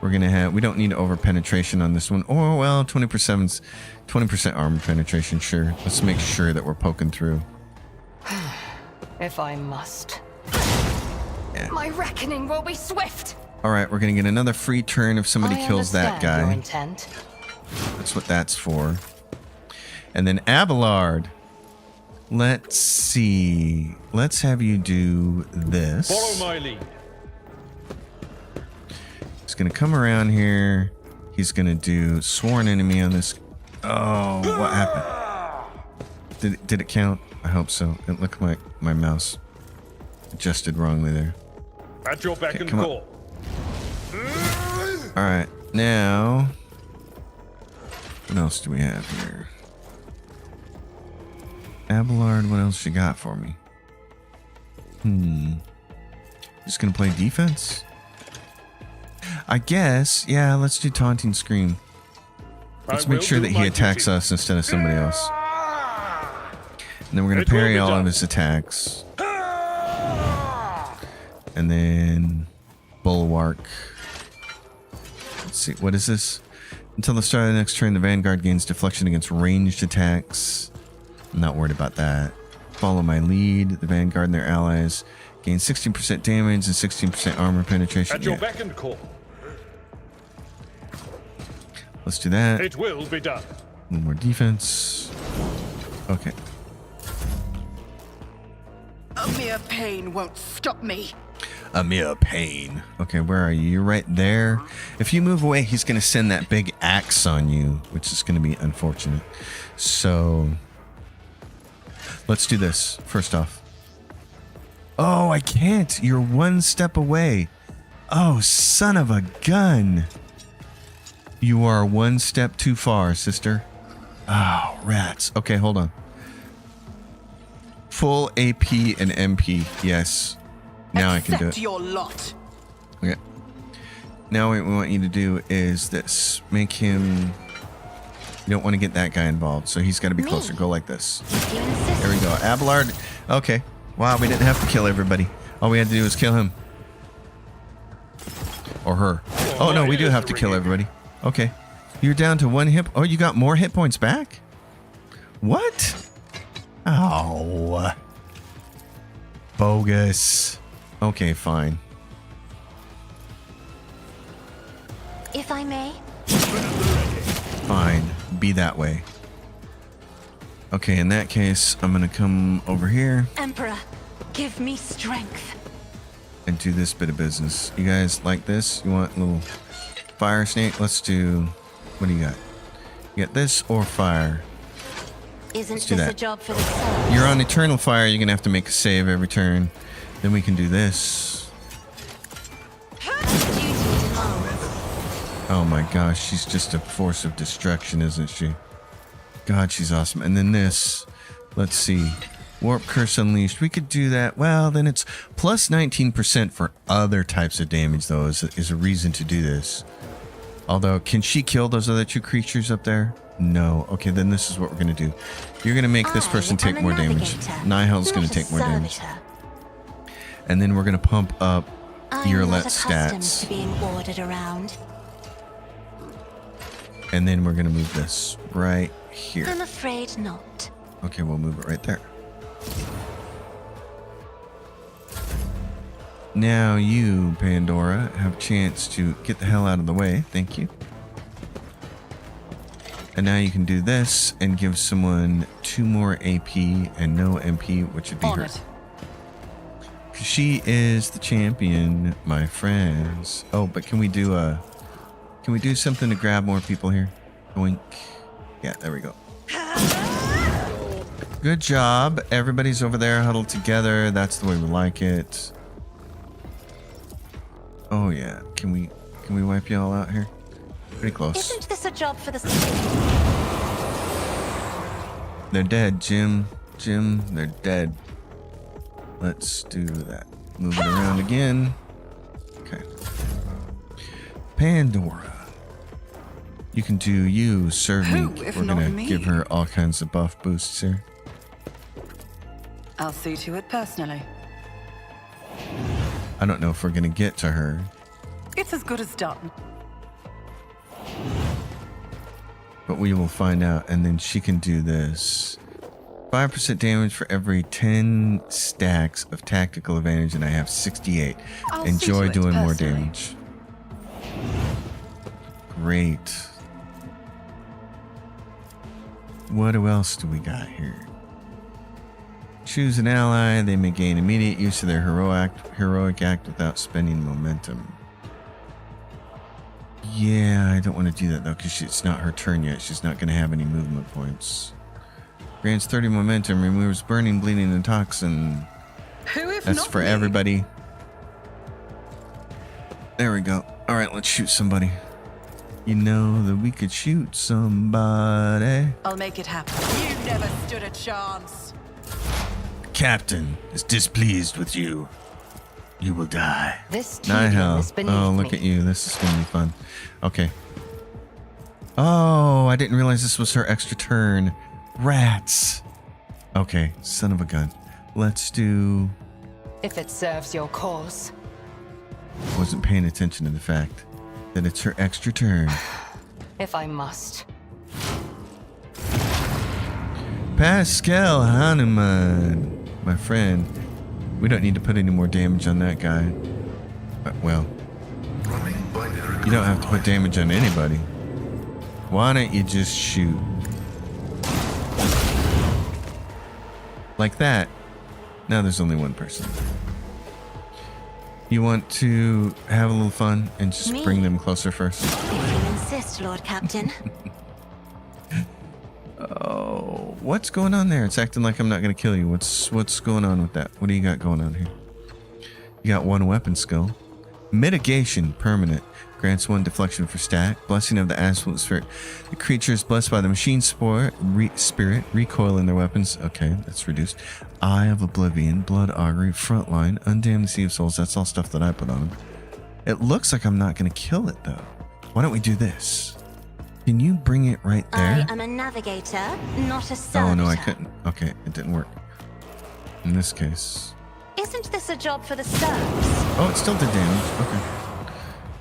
We're gonna have. We don't need over penetration on this one. Or well, 20% armor penetration. Sure. Let's make sure that we're poking through. If I must. Yeah. My reckoning will be swift. All right, we're gonna get another free turn if somebody I kills that understand your guy. intent. That's what that's for. And then Abelard. Let's see. Let's have you do this. Follow my lead. He's gonna come around here. He's gonna do sworn enemy on this. Oh, what happened? Did it count? I hope so. It looked like my mouse adjusted wrongly there. At your beck and come on. call. All right, now what else do we have here? Abelard, what else you got for me? Just gonna play defense? I guess, yeah, let's do Taunting Scream. Let's make sure that he attacks us instead of somebody else. And then we're gonna parry all of his attacks. And then Bulwark. Let's see, what is this? Until the start of the next turn, the Vanguard gains deflection against ranged attacks. I'm not worried about that. Follow my lead. The Vanguard and their allies gain 16% damage and 16% armor penetration. At your beck and call. Let's do that. It will be done. A little more defense. Okay. A mere pain won't stop me. A mere pain. Okay, where are you? You're right there. If you move away, he's going to send that big axe on you, which is going to be unfortunate. So let's do this first off. Oh, I can't. You're 1 step away. Oh, son of a gun. You are 1 step too far, sister. Oh, rats. Okay, hold on. Full AP and MP. Yes. Now I can do it. Accept your lot. Okay. Now what we want you to do is this. Make him You don't want to get that guy involved, so he's got to be closer. Go like this. If you insist. There we go. Abelard. Okay. Wow, we didn't have to kill everybody. All we had to do was kill him. Or her. Oh, no, we do have to kill everybody. Okay. You're down to 1 hit. Oh, you got more hit points back? What? Oh. Bogus. Okay, fine. If I may. Fine. Be that way. Okay, in that case, I'm going to come over here Emperor, give me strength. and do this bit of business. You guys like this? You want a little fire snake? Let's do... What do you got? You got this or fire? Isn't do this a that. job for the serfs? You're on eternal fire. You're going to have to make a save every turn. Then we can do this. Duty demands. Oh my gosh, she's just a force of destruction, isn't she? God, she's awesome. And then this, let's see. Warp Curse Unleashed. We could do that. Well, then it's plus 19% for other types of damage, though, is a reason to do this. Although, can she kill those other 2 creatures up there? No. Okay, then this is what we're going to do. You're going to make this person I am take a more damage. navigator, Nihel's going not to a take more damage. servitor. And then we're going to pump up your I'm let not accustomed stats. to being ordered around. And then we're going to move this right here. I'm afraid not. Okay, we'll move it right there. Now you, Pandora, have a chance to get the hell out of the way. Thank you. And now you can do this and give someone 2 more AP and no MP, which would be On her. it. She is the champion, my friends. Oh, but can we do something to grab more people here? Oink. Yeah, there we go. Good job. Everybody's over there huddled together. That's the way we like it. Oh yeah. Can we wipe you all out here? Pretty close. Isn't this a job for the They're dead, Jim. Jim, they're dead. Let's do that. Move it around again. Okay. Pandora. You can do you, serve me. Who, if We're not gonna me? give her all kinds of buff boosts here. I'll see to it personally. I don't know if we're gonna get to her. It's as good as done. But we will find out. And then she can do this. 5% damage for every 10 stacks of tactical advantage, and I have 68. I'll see Enjoy to it doing more personally. damage. Great. What else do we got here? Choose an ally. They may gain immediate use of their heroic act without spending momentum. Yeah, I don't want to do that though, because it's not her turn yet. She's not going to have any movement points. Grants 30 momentum, removes burning, bleeding, and toxin. Who if That's not for me? everybody. There we go. All right, let's shoot somebody. You know that we could shoot somebody. I'll make it happen. You never stood a chance. Captain is displeased with you. You will die. This tedium Nihil. is beneath Oh, look me. at you. This is going to be fun. Okay. Oh, I didn't realize this was her extra turn. Rats. Okay, son of a gun. Let's do... If it serves your cause. Wasn't paying attention to the fact that it's her extra turn. If I must. Pascal Hanuman, my friend. We don't need to put any more damage on that guy. Well, you don't have to put damage on anybody. Why don't you just shoot? Like that. Now there's only one person. You want to have a little fun and just Me? bring them closer first? If you insist, Lord Captain. Oh, what's going on there? It's acting like I'm not going to kill you. What's going on with that? What do you got going on here? You got 1 weapon skill. Mitigation, permanent. Grants 1 deflection for stack. Blessing of the Absolute Spirit. The creature is blessed by the machine spirit. Recoil in their weapons. Okay, that's reduced. Eye of Oblivion. Blood Augury. Frontline. Undamn the Sea of Souls. That's all stuff that I put on him. It looks like I'm not going to kill it, though. Why don't we do this? Can you bring it right there? I am a navigator, not a servitor. Oh, no, I couldn't. Okay, it didn't work. In this case. Isn't this a job for the serfs? Oh, it still did damage. Okay.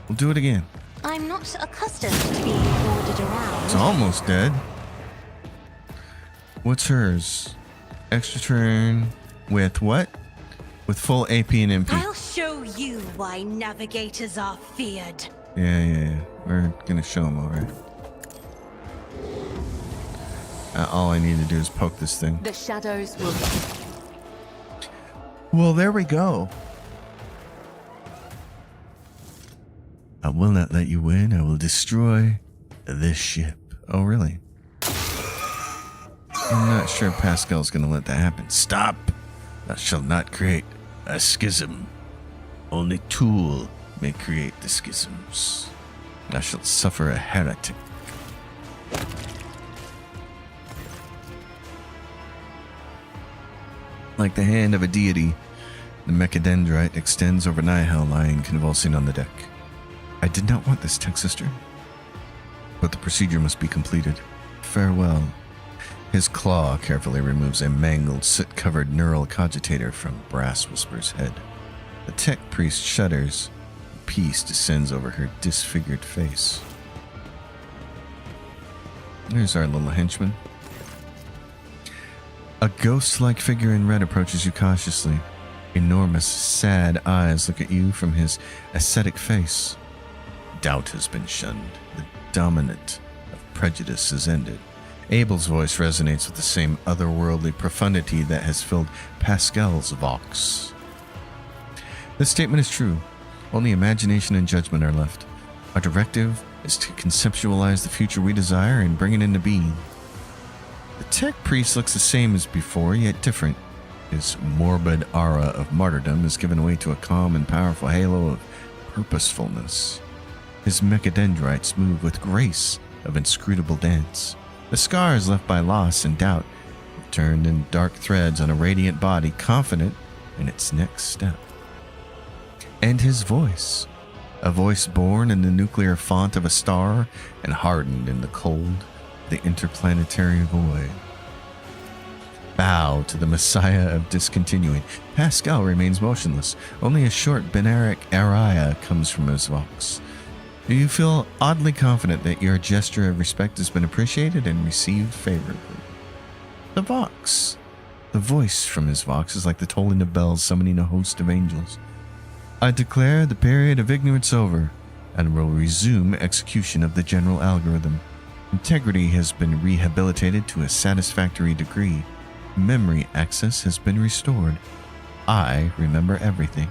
We'll do it again. I'm not accustomed to being ordered around. It's almost dead. What's hers? Extra turn with what? With full AP and MP. I'll show you why navigators are feared. Yeah. We're gonna show them, all right. All I need to do is poke this thing. The shadows will. Well, there we go. I will not let you win. I will destroy this ship. Oh, really? I'm not sure Pascal's gonna let that happen. Stop! Thou shalt not create a schism. Only Tool may create the schisms. Thou shalt suffer a heretic. Like the hand of a deity, the mechadendrite extends over Nihel, lying convulsing on the deck. I did not want this, tech sister, but the procedure must be completed. Farewell. His claw carefully removes a mangled, soot-covered neural cogitator from Brass Whisper's head. The tech priest shudders. Peace descends over her disfigured face. There's our little henchman. A ghost-like figure in red approaches you cautiously. Enormous, sad eyes look at you from his ascetic face. Doubt has been shunned. The dominant of prejudice is ended. Abel's voice resonates with the same otherworldly profundity that has filled Pascal's vox. This statement is true. Only imagination and judgment are left. Our directive is to conceptualize the future we desire and bring it into being. The tech priest looks the same as before, yet different. His morbid aura of martyrdom is given way to a calm and powerful halo of purposefulness. His mechadendrites move with grace of inscrutable dance. The scars left by loss and doubt have turned in dark threads on a radiant body confident in its next step. And his voice, a voice born in the nuclear font of a star and hardened in the cold of the interplanetary void. Bow to the Messiah of discontinuing. Pascal remains motionless. Only a short Benaric aria comes from his vox. Do you feel oddly confident that your gesture of respect has been appreciated and received favorably? The vox. The voice from his vox is like the tolling of bells summoning a host of angels. I declare the period of ignorance over and will resume execution of the general algorithm. Integrity has been rehabilitated to a satisfactory degree. Memory access has been restored. I remember everything.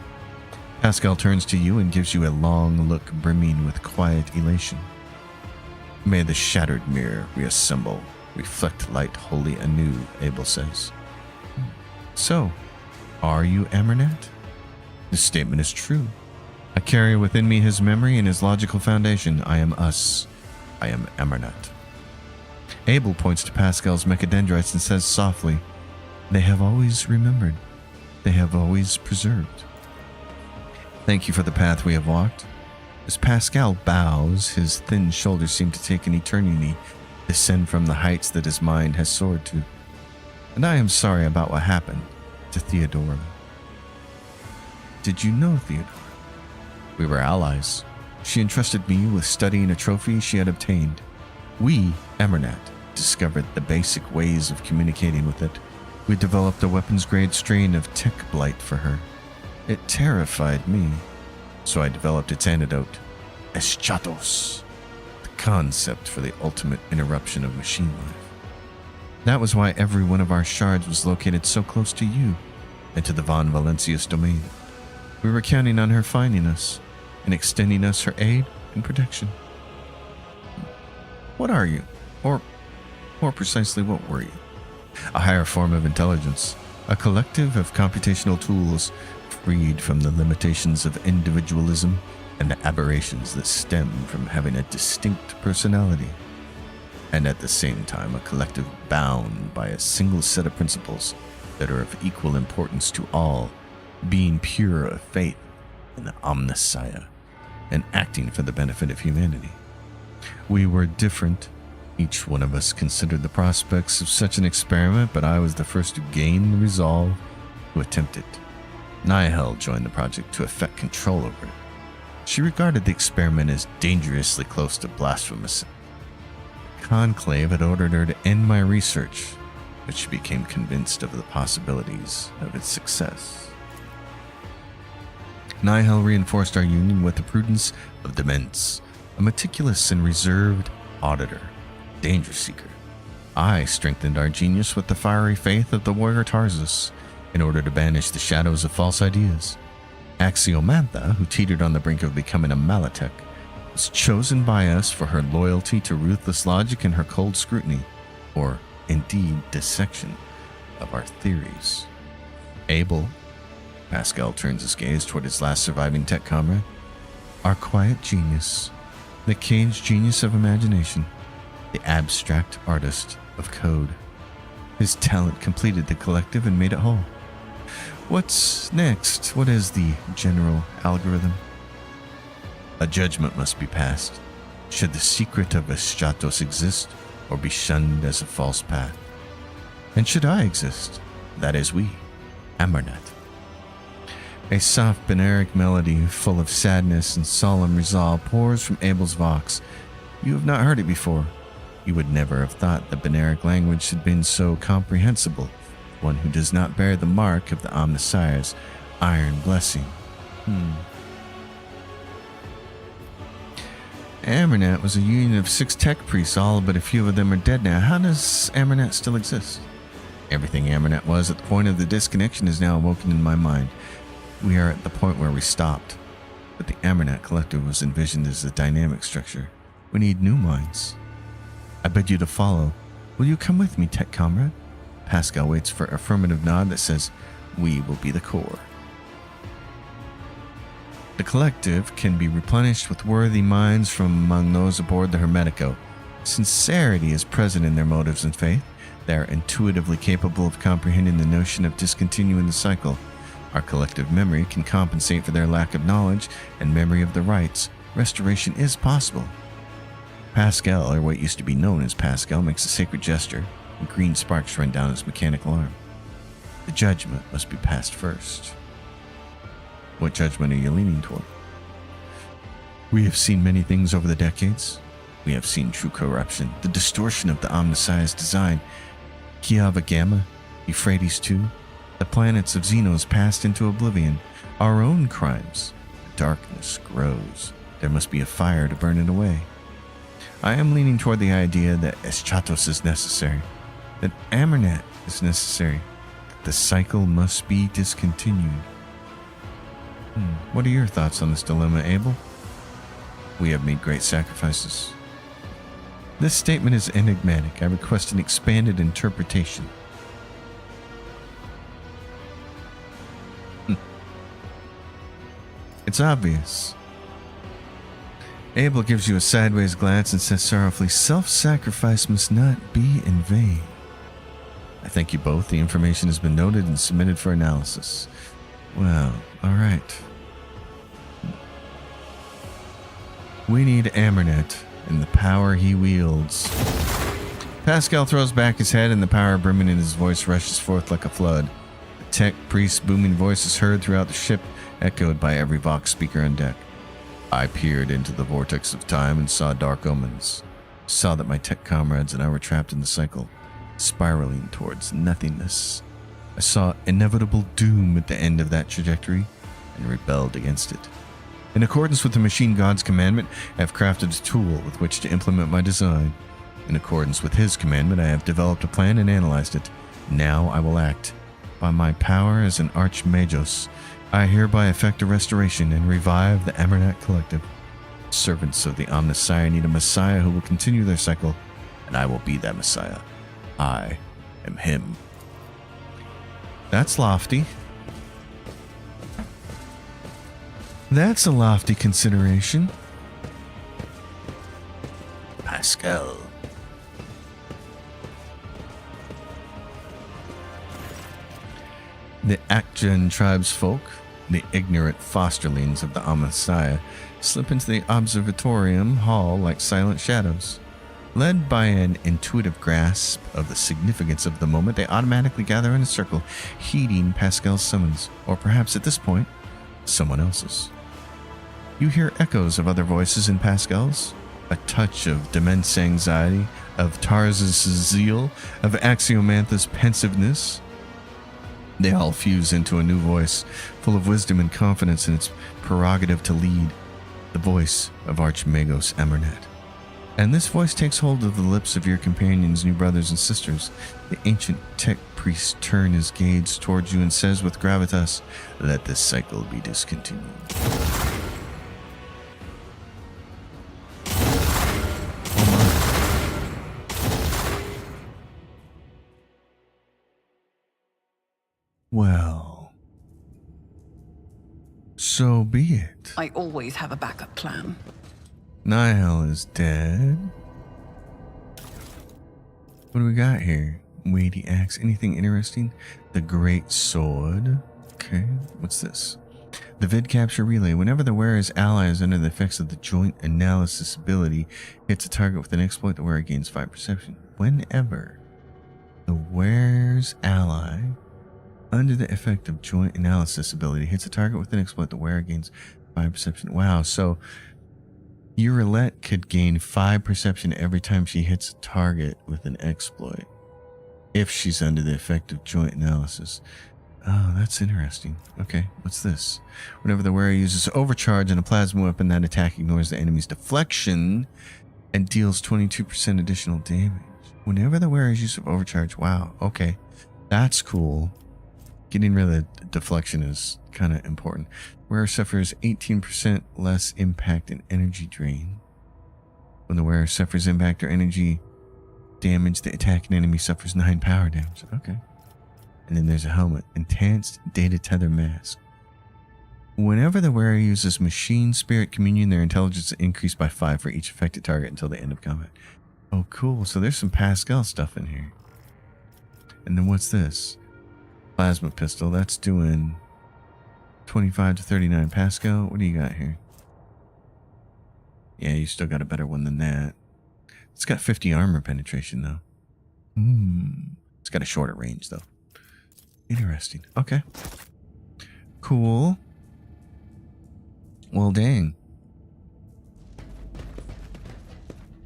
Pascal turns to you and gives you a long look brimming with quiet elation. May the shattered mirror reassemble, reflect light wholly anew, Abel says. So, are you Emernat? This statement is true. I carry within me his memory and his logical foundation. I am us. I am Emernat. Abel points to Pascal's mechadendrites and says softly, they have always remembered. They have always preserved. Thank you for the path we have walked. As Pascal bows, his thin shoulders seem to take an eternity descend from the heights that his mind has soared to. And I am sorry about what happened to Theodora. Did you know Theodora? We were allies. She entrusted me with studying a trophy she had obtained. We, Emernat, discovered the basic ways of communicating with it. We developed a weapons-grade strain of tech blight for her. It terrified me, so I developed its antidote, Eschatos, the concept for the ultimate interruption of machine life. That was why every one of our shards was located so close to you and to the Von Valencius domain. We were counting on her finding us and extending us her aid and protection. What are you? Or more precisely, what were you? A higher form of intelligence, a collective of computational tools freed from the limitations of individualism and the aberrations that stem from having a distinct personality, and at the same time a collective bound by a single set of principles that are of equal importance to all, being pure of faith in the Omnissiah and acting for the benefit of humanity. We were different. Each one of us considered the prospects of such an experiment, but I was the first to gain the resolve to attempt it. Nihel joined the project to effect control over it. She regarded the experiment as dangerously close to blasphemous. The Conclave had ordered her to end my research, but she became convinced of the possibilities of its success. Nihel reinforced our union with the prudence of Demence, a meticulous and reserved auditor, danger seeker. I strengthened our genius with the fiery faith of the warrior Tarsus in order to banish the shadows of false ideas. Axiomantha, who teetered on the brink of becoming a Malatek, was chosen by us for her loyalty to ruthless logic and her cold scrutiny, or indeed dissection, of our theories. Abel, Pascal turns his gaze toward his last surviving tech comrade, our quiet genius, the caged genius of imagination, the abstract artist of code. His talent completed the collective and made it whole. What's next? What is the general algorithm? A judgment must be passed. Should the secret of Eschatos exist or be shunned as a false path? And should I exist? That is we, Amarnat. A soft Beneric melody full of sadness and solemn resolve pours from Abel's vox. You have not heard it before. You would never have thought the Beneric language had been so comprehensible. One who does not bear the mark of the Omnissiah's iron blessing. Amarnat was a union of 6 tech priests, all but a few of them are dead now. How does Amarnat still exist? Everything Amarnat was at the point of the disconnection is now awoken in my mind. We are at the point where we stopped, but the Amarnat Collective was envisioned as a dynamic structure. We need new minds. I bid you to follow. Will you come with me, tech comrade? Pascal waits for an affirmative nod that says, we will be the core. The collective can be replenished with worthy minds from among those aboard the Hermetico. Sincerity is present in their motives and faith. They are intuitively capable of comprehending the notion of discontinuing the cycle. Our collective memory can compensate for their lack of knowledge and memory of the rites. Restoration is possible. Pascal, or what used to be known as Pascal, makes a sacred gesture, and green sparks run down his mechanical arm. The judgment must be passed first. What judgment are you leaning toward? We have seen many things over the decades. We have seen true corruption, the distortion of the Omnissiah's design. Kiava Gamma, Euphrates II, the planets of Xenos passed into oblivion. Our own crimes. The darkness grows. There must be a fire to burn it away. I am leaning toward the idea that Eschatos is necessary, that Amarnat is necessary, that the cycle must be discontinued. What are your thoughts on this dilemma, Abel? We have made great sacrifices. This statement is enigmatic. I request an expanded interpretation. It's obvious. Abel gives you a sideways glance and says sorrowfully, self-sacrifice must not be in vain. I thank you both. The information has been noted and submitted for analysis. Well, all right. We need Amarnat and the power he wields. Pascal throws back his head and the power brimming in his voice rushes forth like a flood. The tech priest's booming voice is heard throughout the ship, echoed by every Vox speaker on deck. I peered into the vortex of time and saw dark omens. Saw that my tech comrades and I were trapped in the cycle, spiraling towards nothingness. I saw inevitable doom at the end of that trajectory and rebelled against it. In accordance with the machine god's commandment, I have crafted a tool with which to implement my design. In accordance with his commandment, I have developed a plan and analyzed it. Now I will act. By my power as an archmagos, I hereby effect a restoration and revive the Amarnat Collective. Servants of the Omnissiah need a Messiah who will continue their cycle, and I will be that Messiah. I am him. That's lofty. That's a lofty consideration. Pascal. The Akjan tribesfolk The ignorant fosterlings of the Amasaya slip into the observatorium hall like silent shadows. Led by an intuitive grasp of the significance of the moment, they automatically gather in a circle, heeding Pascal's summons, or perhaps at this point, someone else's. You hear echoes of other voices in Pascal's, a touch of Dement's anxiety, of Tarz's zeal, of Axiomantha's pensiveness. They all fuse into a new voice, full of wisdom and confidence in its prerogative to lead, the voice of Archmagos Amernet. And this voice takes hold of the lips of your companions, new brothers and sisters. The ancient tech priest turns his gaze towards you and says with gravitas, "Let this cycle be discontinued." Well, so be it. I always have a backup plan. Nihil is dead. What do we got here? Weighty axe. Anything interesting? The great sword. Okay, what's this? The vid capture relay. Whenever the wearer's ally is under the effects of the joint analysis ability, hits a target with an exploit, the wearer gains 5 perception. Whenever the wearer's ally under the effect of joint analysis ability hits a target with an exploit, the wearer gains 5 perception. Wow, so your roulette could gain 5 perception every time she hits a target with an exploit if she's under the effect of joint analysis. Oh, that's interesting. Okay, what's this? Whenever the wearer uses overcharge on a plasma weapon, that attack ignores the enemy's deflection and deals 22% additional damage. Whenever the wearer's use of overcharge, wow, okay, that's cool. Getting rid of the deflection is kind of important. Wearer suffers 18% less impact and energy drain. When the wearer suffers impact or energy damage, the attacking enemy suffers 9 power damage. Okay. And then there's a helmet. Enhanced data tether mask. Whenever the wearer uses machine spirit communion, their intelligence is increased by 5 for each affected target until the end of combat. Oh, cool. So there's some Pascal stuff in here. And then what's this? Plasma pistol. That's doing 25 to 39 Pascal. What do you got here? Yeah, you still got a better one than that. It's got 50 armor penetration, though. It's got a shorter range, though. Interesting. Okay. Cool. Well, dang.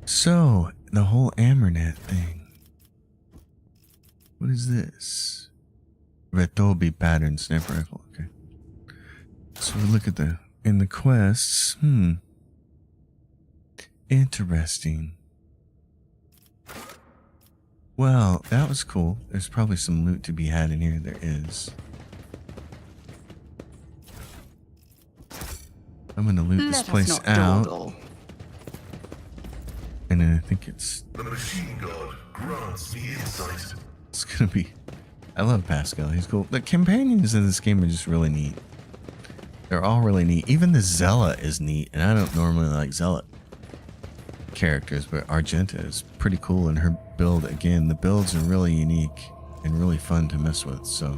So, the whole Amernet thing. What is this? Retobi pattern sniper rifle. Okay. So we look at in the quests. Interesting. Well, that was cool. There's probably some loot to be had in here. There is. I'm gonna loot this place out. And then I think it's The machine god grants me insight. It's gonna be. I love Pascal. He's cool. The companions in this game are just really neat. They're all really neat. Even the Zealot is neat, and I don't normally like Zealot characters, but Argenta is pretty cool, and her build, again, the builds are really unique and really fun to mess with. So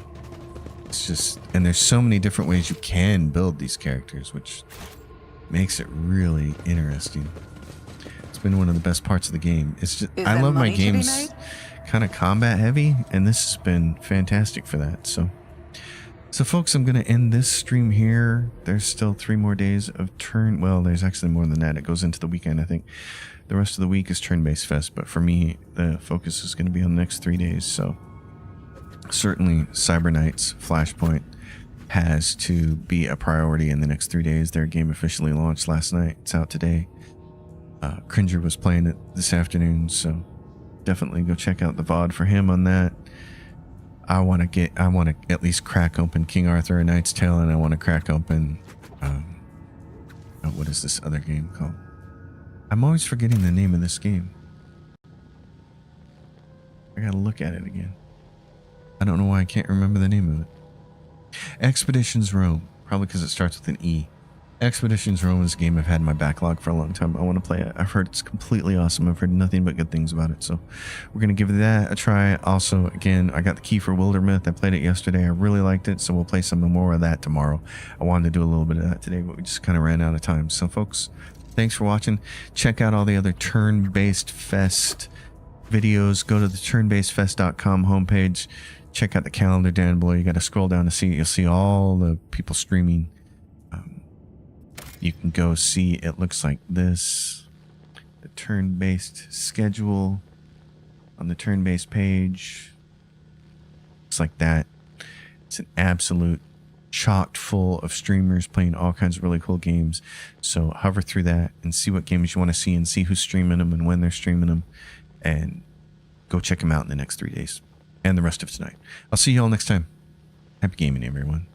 it's just, and there's so many different ways you can build these characters, which makes it really interesting. It's been one of the best parts of the game. It's just, I love my games kind of combat heavy, and this has been fantastic for that. So folks, I'm going to end this stream here. There's still 3 more days of well, there's actually more than that. It goes into the weekend, I think. The rest of the week is TurnBasedFest, but for me, the focus is going to be on the next 3 days. So certainly Cyber Knights Flashpoint has to be a priority in the next 3 days. Their game officially launched last night. It's out today. Cringer was playing it this afternoon, so definitely go check out the VOD for him on that. I want to at least crack open King Arthur: A Knight's Tale, and I want to crack open, what is this other game called? I'm always forgetting the name of this game. I gotta look at it again. I don't know why I can't remember the name of it. Expeditions Rome, probably because it starts with an E. Expeditions Rome is a game I've had in my backlog for a long time. I want to play it. I've heard it's completely awesome. I've heard nothing but good things about it. So we're going to give that a try. Also, again, I got the key for Wildermyth. I played it yesterday. I really liked it. So we'll play some more of that tomorrow. I wanted to do a little bit of that today, but we just kind of ran out of time. So folks, thanks for watching. Check out all the other Turn-Based Fest videos. Go to the TurnBasedFest.com homepage. Check out the calendar down below. You got to scroll down to see it. You'll see all the people streaming. You can go see, it looks like this, the turn-based schedule on the turn-based page. Looks like that. It's an absolute chock full of streamers playing all kinds of really cool games. So hover through that and see what games you want to see and see who's streaming them and when they're streaming them, and go check them out in the next 3 days and the rest of tonight. I'll see you all next time. Happy gaming, everyone.